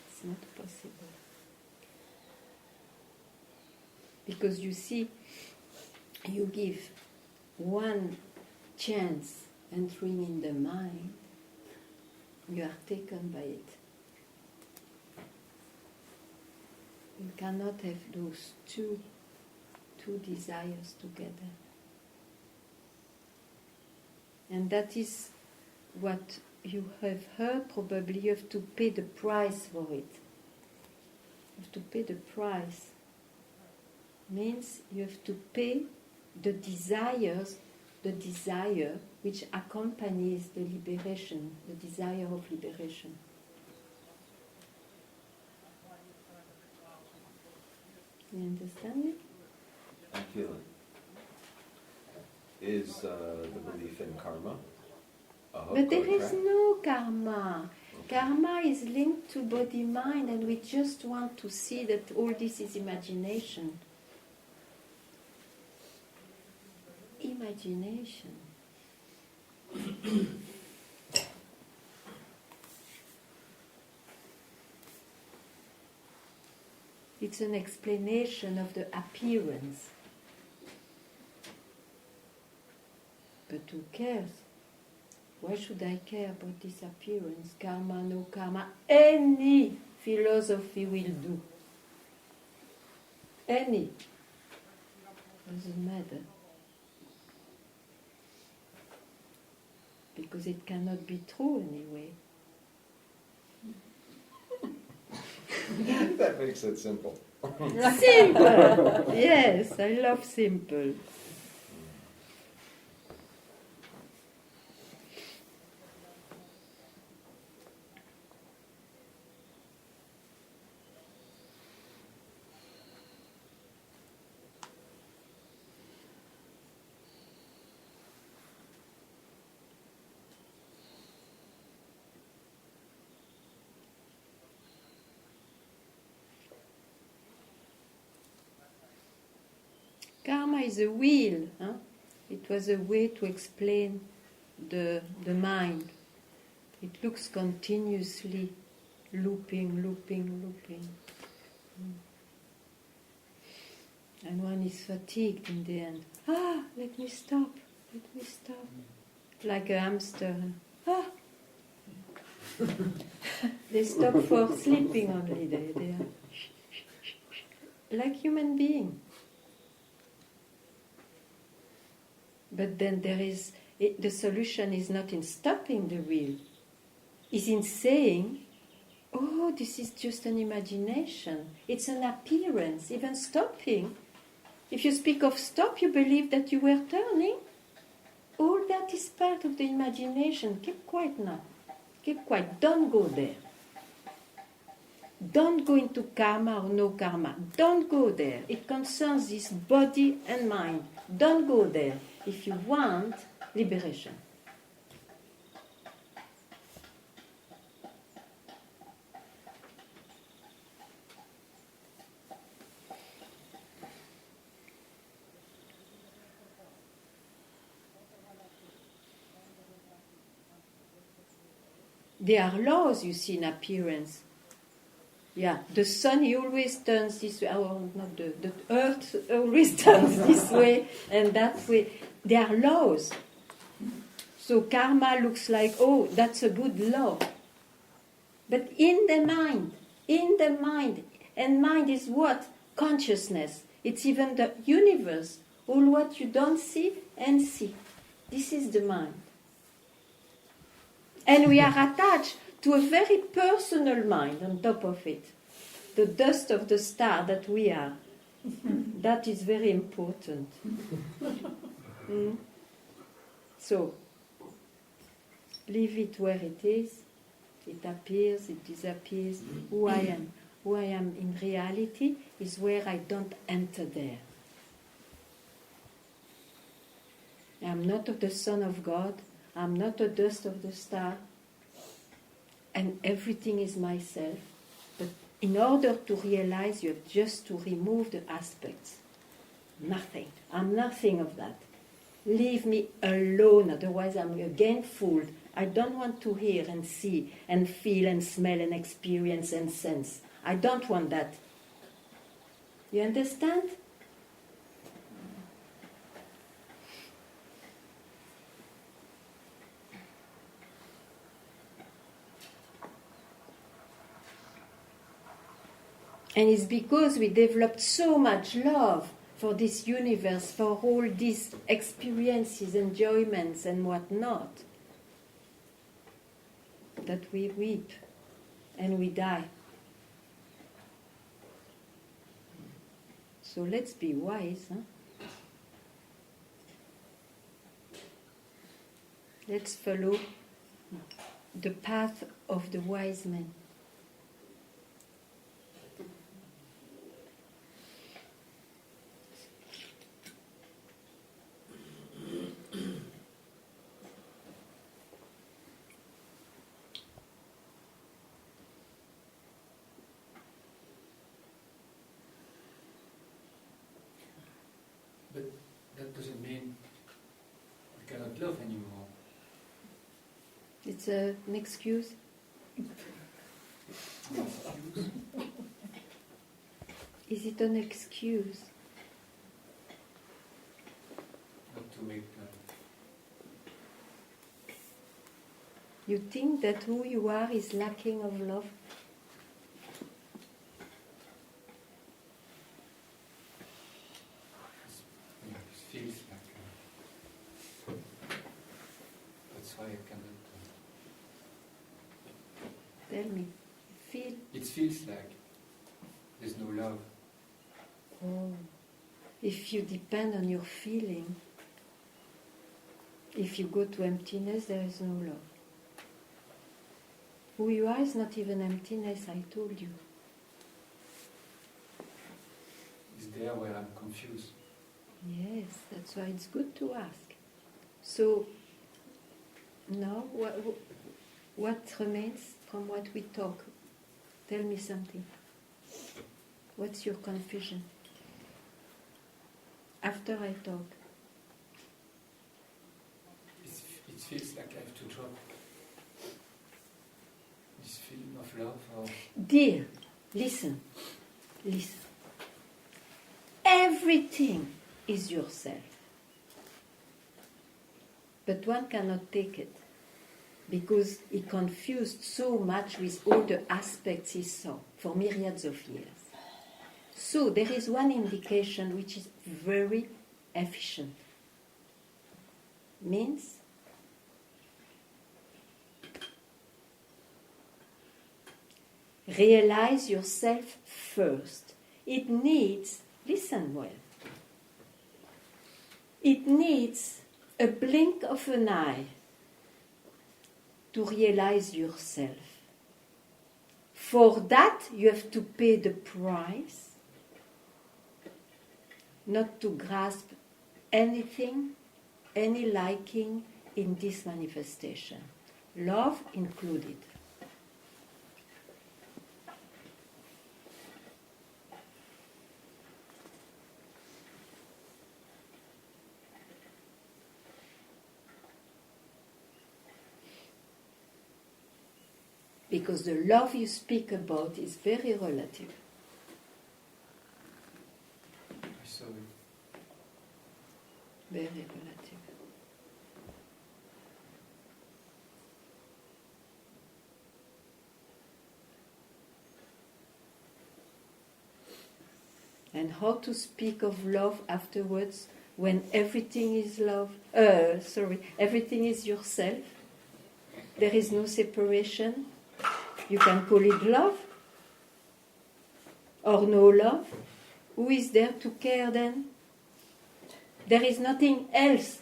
It's not possible. Because you see, you give one chance entering in the mind, you are taken by it. You cannot have those two desires together. And that is what you have heard. Probably you have to pay the price for it. You have to pay the price. Means you have to pay the desire which accompanies the liberation, the desire of liberation. You understand me? I feel it. Is the belief in karma a hook But there or a is trap? no karma. Karma is linked to body-mind, and we just want to see that all this is imagination. Imagination. It's an explanation of the appearance. But who cares? Why should I care about this appearance? Karma, no karma. Any philosophy will do. Any. Doesn't matter. Because it cannot be true anyway. That makes it simple. Simple! Yes, I love simple. Karma is a wheel. Huh? It was a way to explain the mind. It looks continuously looping. And one is fatigued in the end. Let me stop. Like a hamster. They stop for sleeping only. They are like human beings. But then the solution is not in stopping the wheel. It's in saying, oh, this is just an imagination. It's an appearance, even stopping. If you speak of stop, you believe that you were turning. All that is part of the imagination. Keep quiet now. Keep quiet. Don't go there. Don't go into karma or no karma. Don't go there. It concerns this body and mind. Don't go there if you want liberation. There are laws, you see, in appearance. Yeah, the sun, he always turns this way. Oh, not the earth always turns this way and that way. There are laws. So karma looks like, oh, that's a good law. But in the mind, and mind is what? Consciousness. It's even the universe. All what you don't see and see. This is the mind. And we are attached to a very personal mind on top of it. The dust of the star that we are. That is very important. So, leave it where it is. It appears, it disappears. Who I am in reality is where I don't enter there. I am not of the Son of God. I am not the dust of the star. And everything is myself. But in order to realize, you have just to remove the aspects. Nothing. I'm nothing of that. Leave me alone, otherwise I'm again fooled. I don't want to hear and see and feel and smell and experience and sense. I don't want that. You understand? And it's because we developed so much love for this universe, for all these experiences, enjoyments, and whatnot, that we weep and we die. So let's be wise, huh? Let's follow the path of the wise men. But that doesn't mean we cannot love anymore. It's an excuse. Excuse. Is it an excuse? Not to make You think that who you are is lacking of love? it feels like that's why I cannot. Tell me. Feel. It feels like there's no love. Oh. If you depend on your feeling, if you go to emptiness, there is no love. Who you are is not even emptiness, I told you. It's there where I'm confused. Yes, that's why it's good to ask. So, now, what remains from what we talk? Tell me something. What's your confusion? After I talk. It feels like I have to drop this feeling of love. Or Dear, listen. Everything is yourself. But one cannot take it because he confused so much with all the aspects he saw for myriads of years. So there is one indication which is very efficient. Means realize yourself first. It needs, listen well, it needs a blink of an eye to realize yourself. For that, you have to pay the price, not to grasp anything, any liking in this manifestation, love included. Because the love you speak about is very relative. I saw it. Very relative. And how to speak of love afterwards when everything is love? Everything is yourself. There is no separation. You can call it love or no love. Who is there to care then? There is nothing else.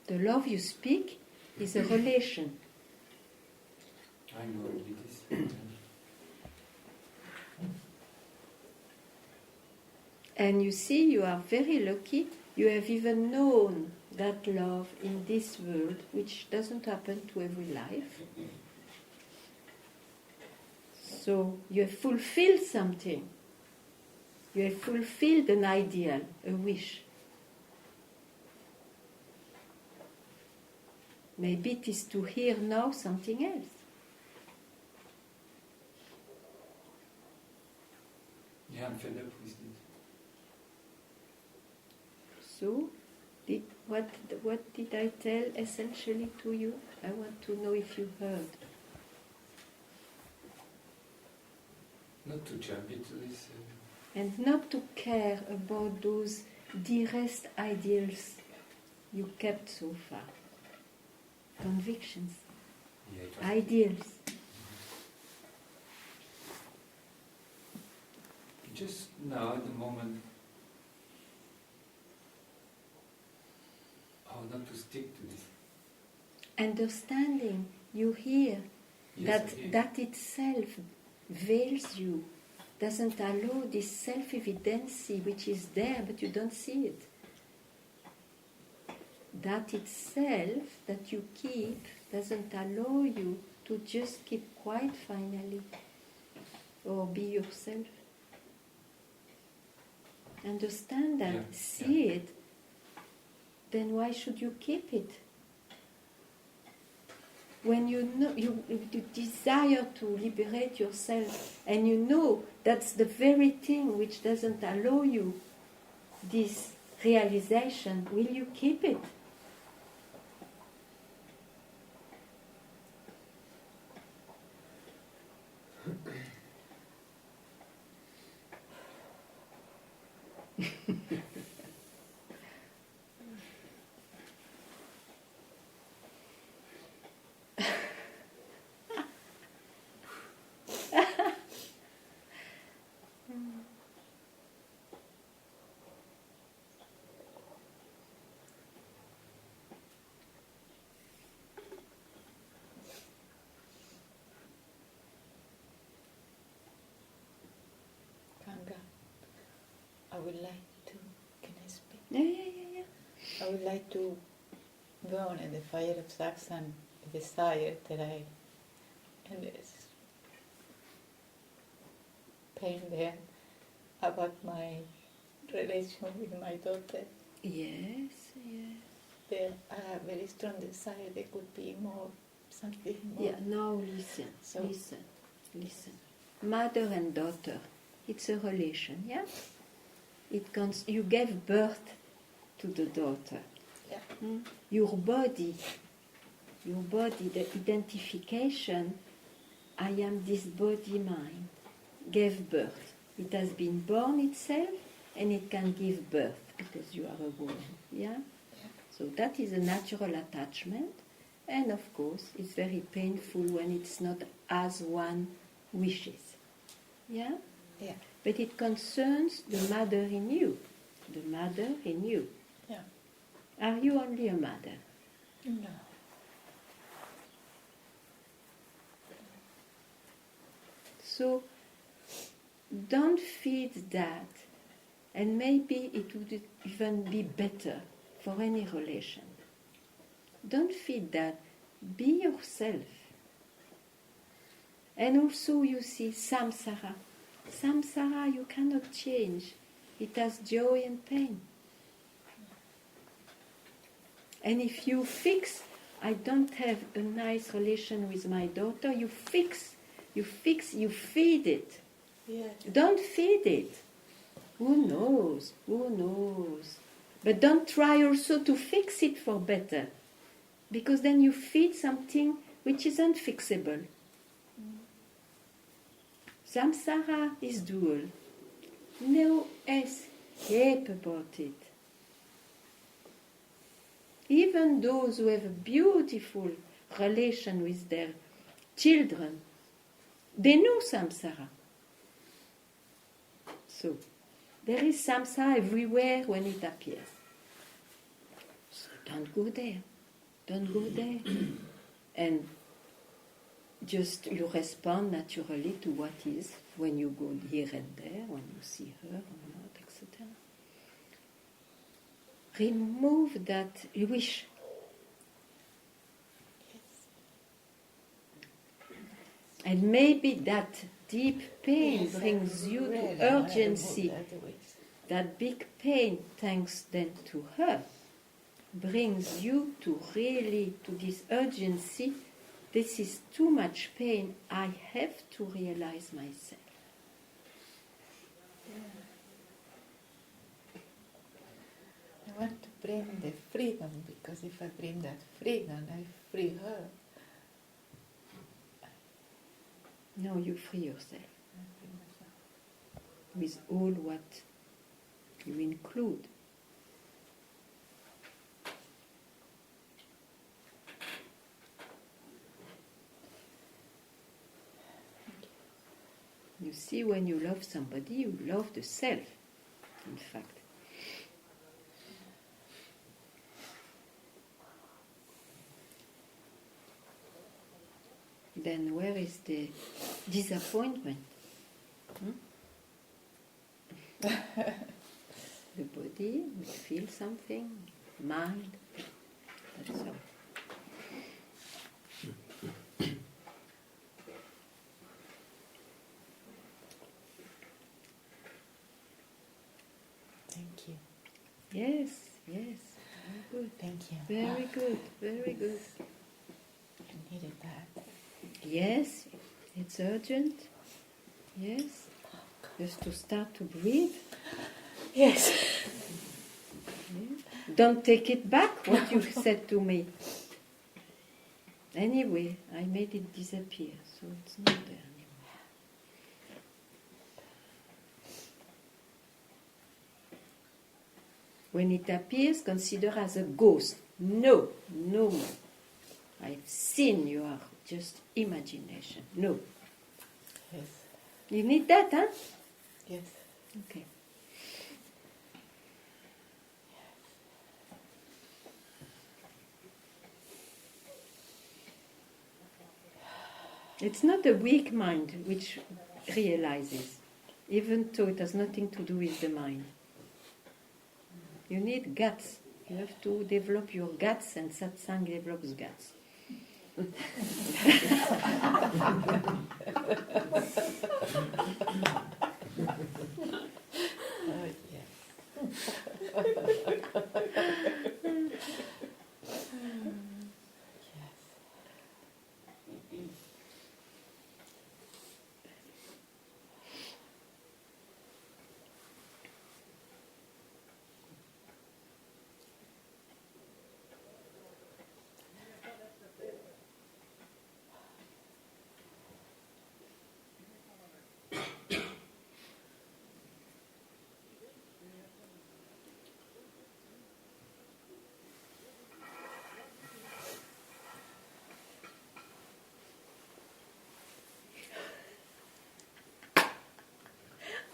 The love you speak is a relation. I know it is. And you see, you are very lucky. You have even known that love in this world, which doesn't happen to every life. So you have fulfilled something. You have fulfilled an ideal, a wish. Maybe it is to hear now something else. Yeah, I'm fed up with it. So What did I tell essentially to you? I want to know if you heard. Not to jump into this. And not to care about those dearest ideals you kept so far. Convictions, Yeah, it was- ideals. Just now, at the moment, how not to stick to this. Understanding, you hear Yes, I hear. that itself veils you, doesn't allow this self-evidency which is there but you don't see it. That itself that you keep doesn't allow you to just keep quiet finally or be yourself. Understand that, Yeah, see it, then why should you keep it? When you know you desire to liberate yourself and you know that's the very thing which doesn't allow you this realization, will you keep it? Ganga, I would like to, can I speak? Yeah. I would like to burn in the fire of satsang the desire that I, and this pain there about my relation with my daughter. Yes. There I have very strong desire there could be more, something more. Yeah, now listen. So- Listen. Mother and daughter, it's a relation, yeah? You gave birth to the daughter. Yeah. Your body, the identification, I am this body mind, gave birth. It has been born itself and it can give birth because you are a woman, yeah? So that is a natural attachment, and of course it's very painful when it's not as one wishes, yeah? Yeah. But it concerns the mother in you, Yeah. Are you only a mother? No. So don't feed that, and maybe it would even be better for any relation. Don't feed that. Be yourself. And also you see samsara. Samsara you cannot change. It has joy and pain. And if you fix, I don't have a nice relation with my daughter, you feed it. Yeah. Don't feed it. Who knows? But don't try also to fix it for better. Because then you feed something which is unfixable. Samsara is dual. No escape about it. Even those who have a beautiful relation with their children, they know samsara. So, there is samsara everywhere when it appears. So don't go there. And just you respond naturally to what is when you go here and there, when you see her or not, etc. Remove that wish. And maybe that deep pain brings you to urgency. That big pain, thanks then to her, brings you to really to this urgency. This is too much pain. I have to realize myself. I want to bring the freedom, because if I bring that freedom, I free her. No, you free yourself I free myself. with all what you include. You see, when you love somebody, you love the self, in fact. Then where is the disappointment? The body will feel something, mind, that's all. Thank you. Yes, yes, very good. Thank you. Very good, very good. I needed that. Yes, it's urgent. Yes, just to start to breathe. Yes. Yes. Don't take it back, what you said to me. Anyway, I made it disappear, so it's not there anymore. When it appears, consider as a ghost. No, no more. I've seen you are just imagination. No. Yes. You need that, huh? Yes. Okay. It's not a weak mind which realizes, even though it has nothing to do with the mind. You need guts. You have to develop your guts, and satsang develops guts. Oh, yes.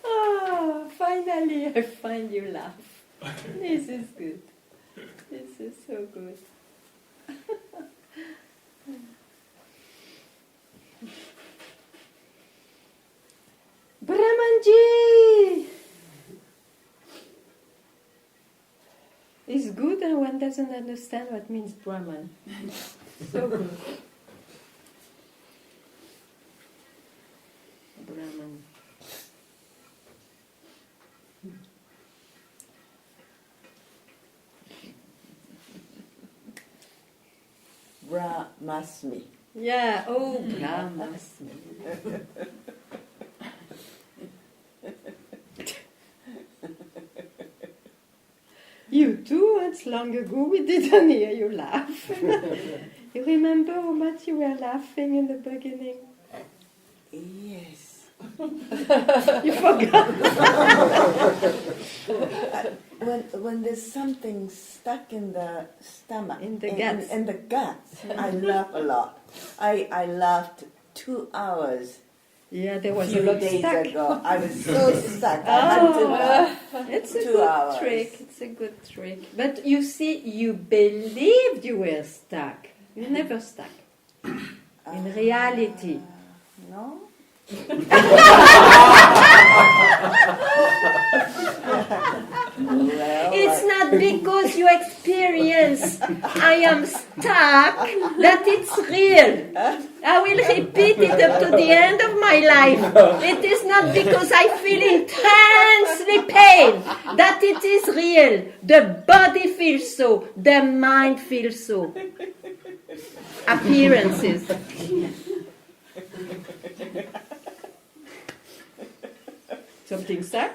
Oh, finally I find you laugh. This is good. This is so good. Brahmanji! It's good and one doesn't understand what means Brahman. So good. Brahman. Brahmasmi. Yeah, oh, Brahmasmi. You too, it's long ago we didn't hear you laugh. You remember how much you were laughing in the beginning? Yes. You forgot. When there's something stuck in the stomach, In the guts. in the guts, I laugh a lot. I laughed 2 hours. Yeah, there A was a few lot days stuck. ago. I was so stuck. I had to laugh. It's a 2 good hours. trick. It's a good trick. But you see, you believed you were stuck. You never stuck. In reality. No? Well, It's not because you experience I am stuck that it's real. I will repeat it up to the end of my life. It is not because I feel intensely pain that it is real. The body feels so. The mind feels so. Appearances. Something stuck?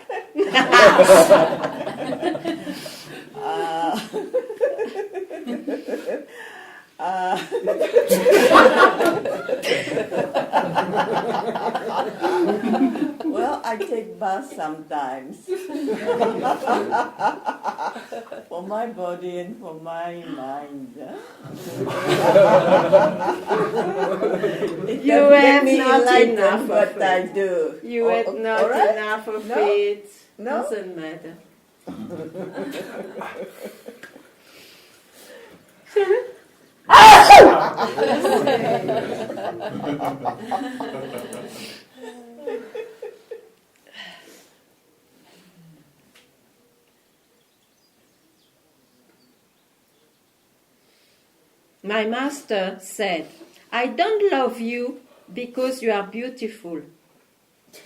Well, I take baths sometimes. For my body and for my mind. It You doesn't make have me not enlightened enough what of I it. do. You had all not right? enough of No? it. No? Doesn't matter. My master said, I don't love you because you are beautiful.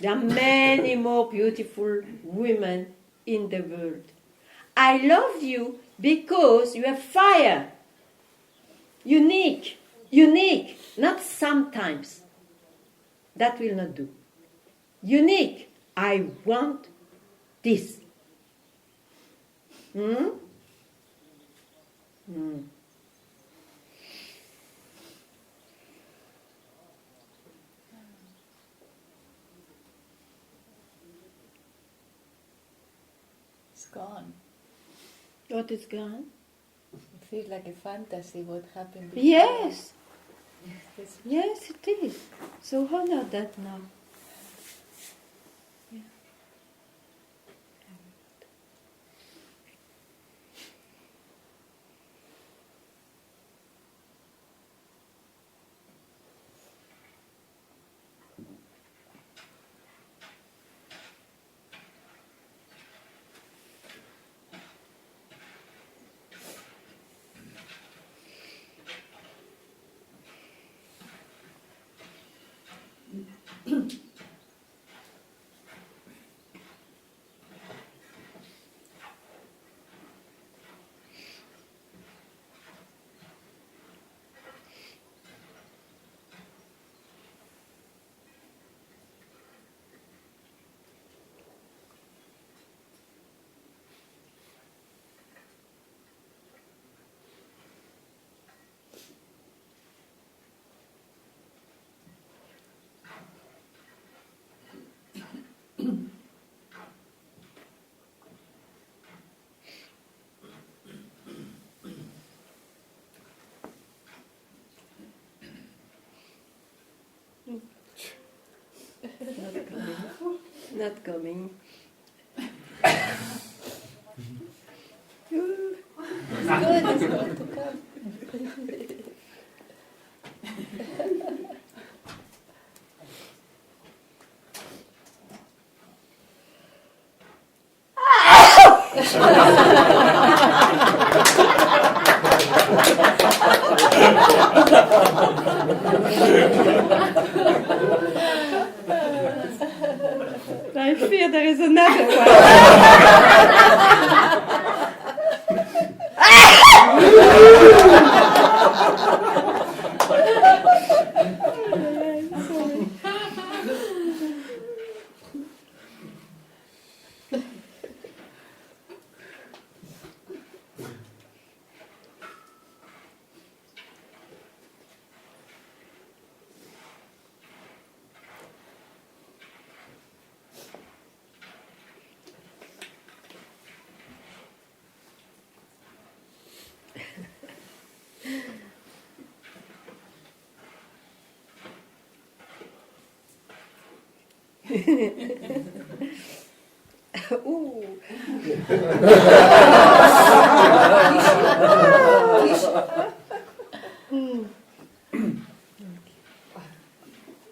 There are many more beautiful women in the world. I love you because you have fire. Unique, not sometimes. That will not do. Unique, I want this. Hmm? Hmm. It's gone. What is gone? It feels like a fantasy what happened before. Yes. It's Yes, it is. So honor that now. Yeah. Not coming. it's going to come. I fear there is another one. Ooh.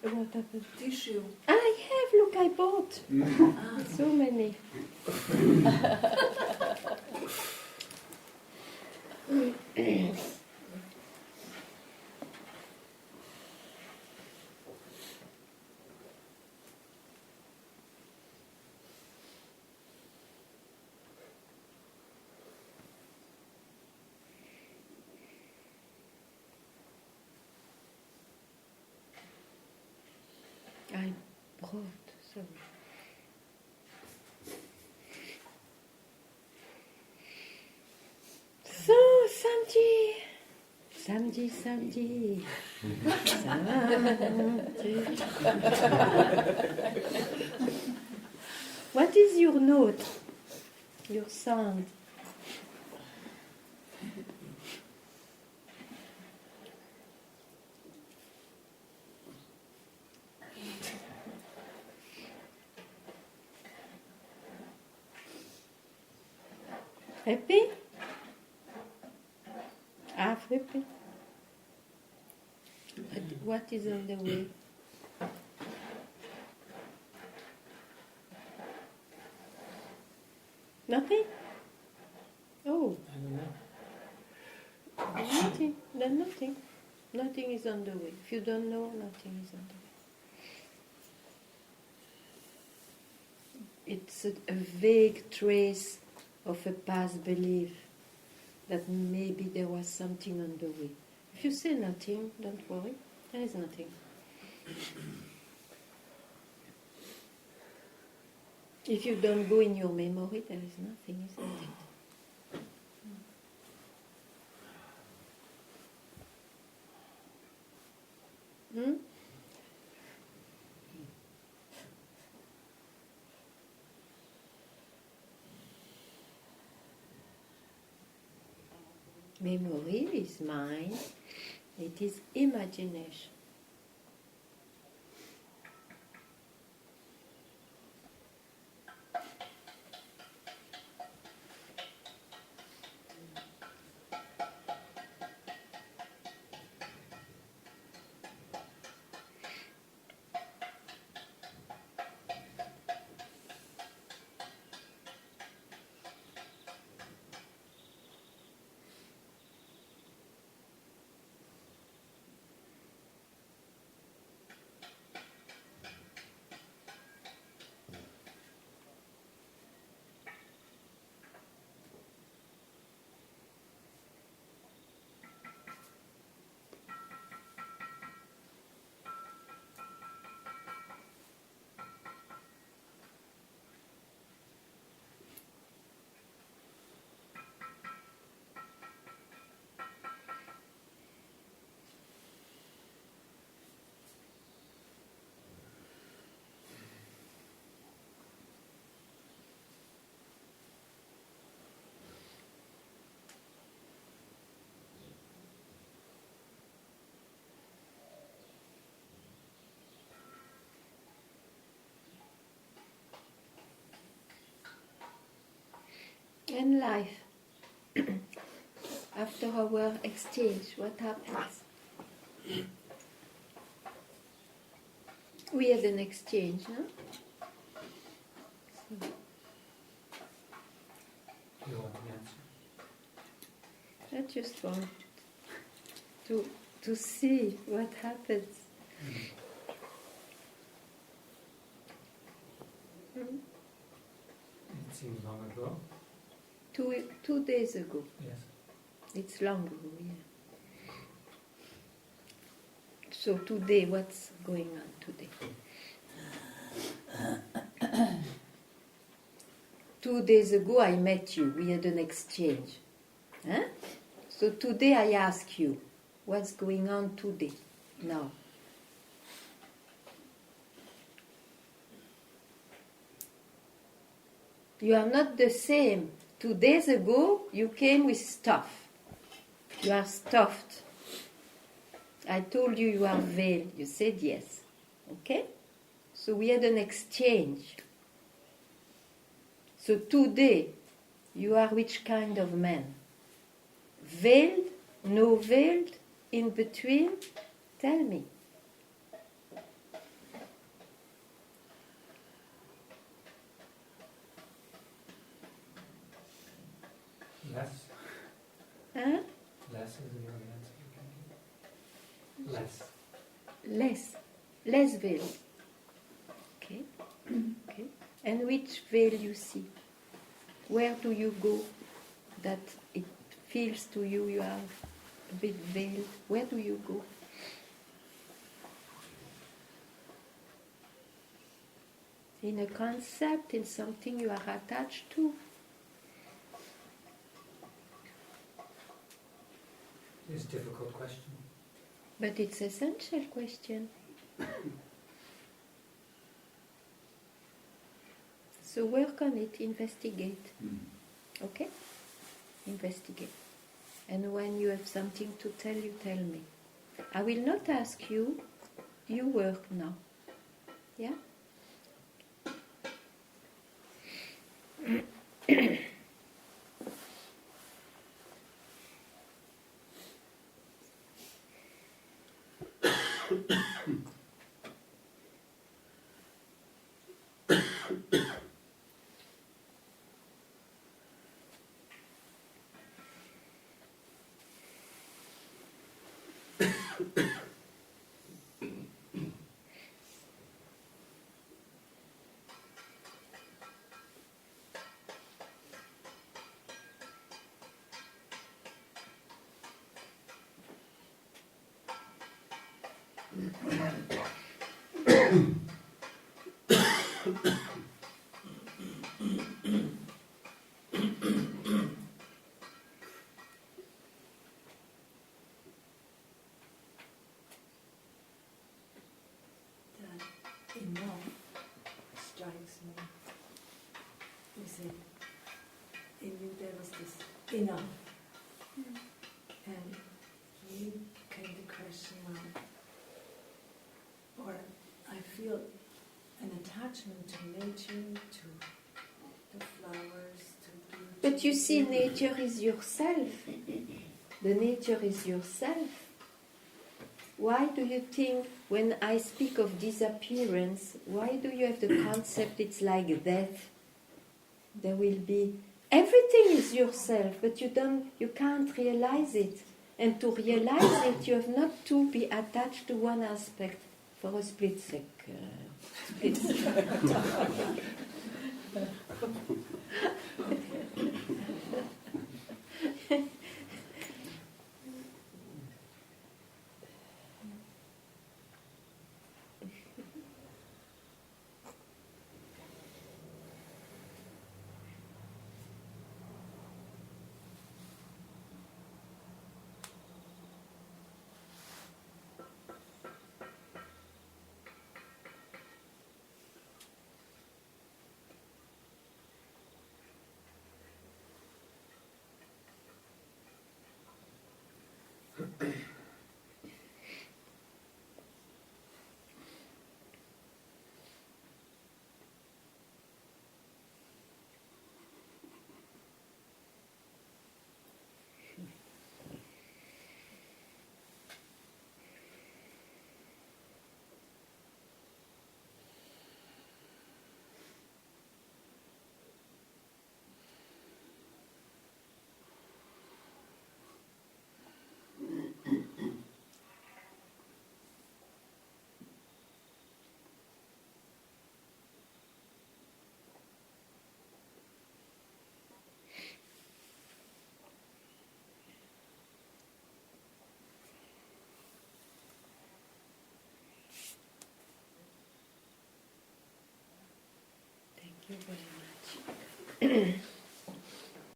What happened? Tissue. I have, look, I bought. So many. I brought some. So, Samji. Sanji, Sanji. What is your note? Your sound? Happy? Half happy? What is on the way? Nothing? Oh. I don't know. Nothing. Then nothing. Nothing is on the way. If you don't know, nothing is on the way. It's a vague trace of a past belief that maybe there was something on the way. If you say nothing, don't worry. There is nothing. If you don't go in your memory, there is nothing, isn't it? Hmm? Memory is mind, it is imagination. And life, after our exchange, what happens? We had an exchange, no? So, You want the answer? I just want to see what happens. Hmm? It seems long ago. 2 days ago. Yes. It's long ago, yeah. So today, what's going on today? 2 days ago, I met you. We had an exchange. Huh? So today, I ask you, what's going on today, now? You are not the same. 2 days ago, you came with stuff. You are stuffed. I told you you are veiled. You said yes. Okay? So we had an exchange. So today, you are which kind of man? Veiled? No veiled? In between? Tell me. Less. Huh? Less is the only answer you can give. Less. Less veiled. Okay. Okay. And which veil you see? Where do you go that it feels to you you are a bit veiled? Where do you go? In a concept, in something you are attached to. It's a difficult question. But it's essential question. So work on it, investigate. Okay? Investigate. And when you have something to tell, you tell me. I will not ask you, you work now. Yeah? That enough strikes me. You said in you there was this enough. And you came to question or I feel an attachment to nature, to the flowers, to beauty. But you see, nature is yourself. The nature is yourself. Why do you think when I speak of disappearance, why do you have the concept it's like death? There will be... Everything is yourself, but you can't realize it. And to realize it, you have not to be attached to one aspect for a split second. Thank you very much.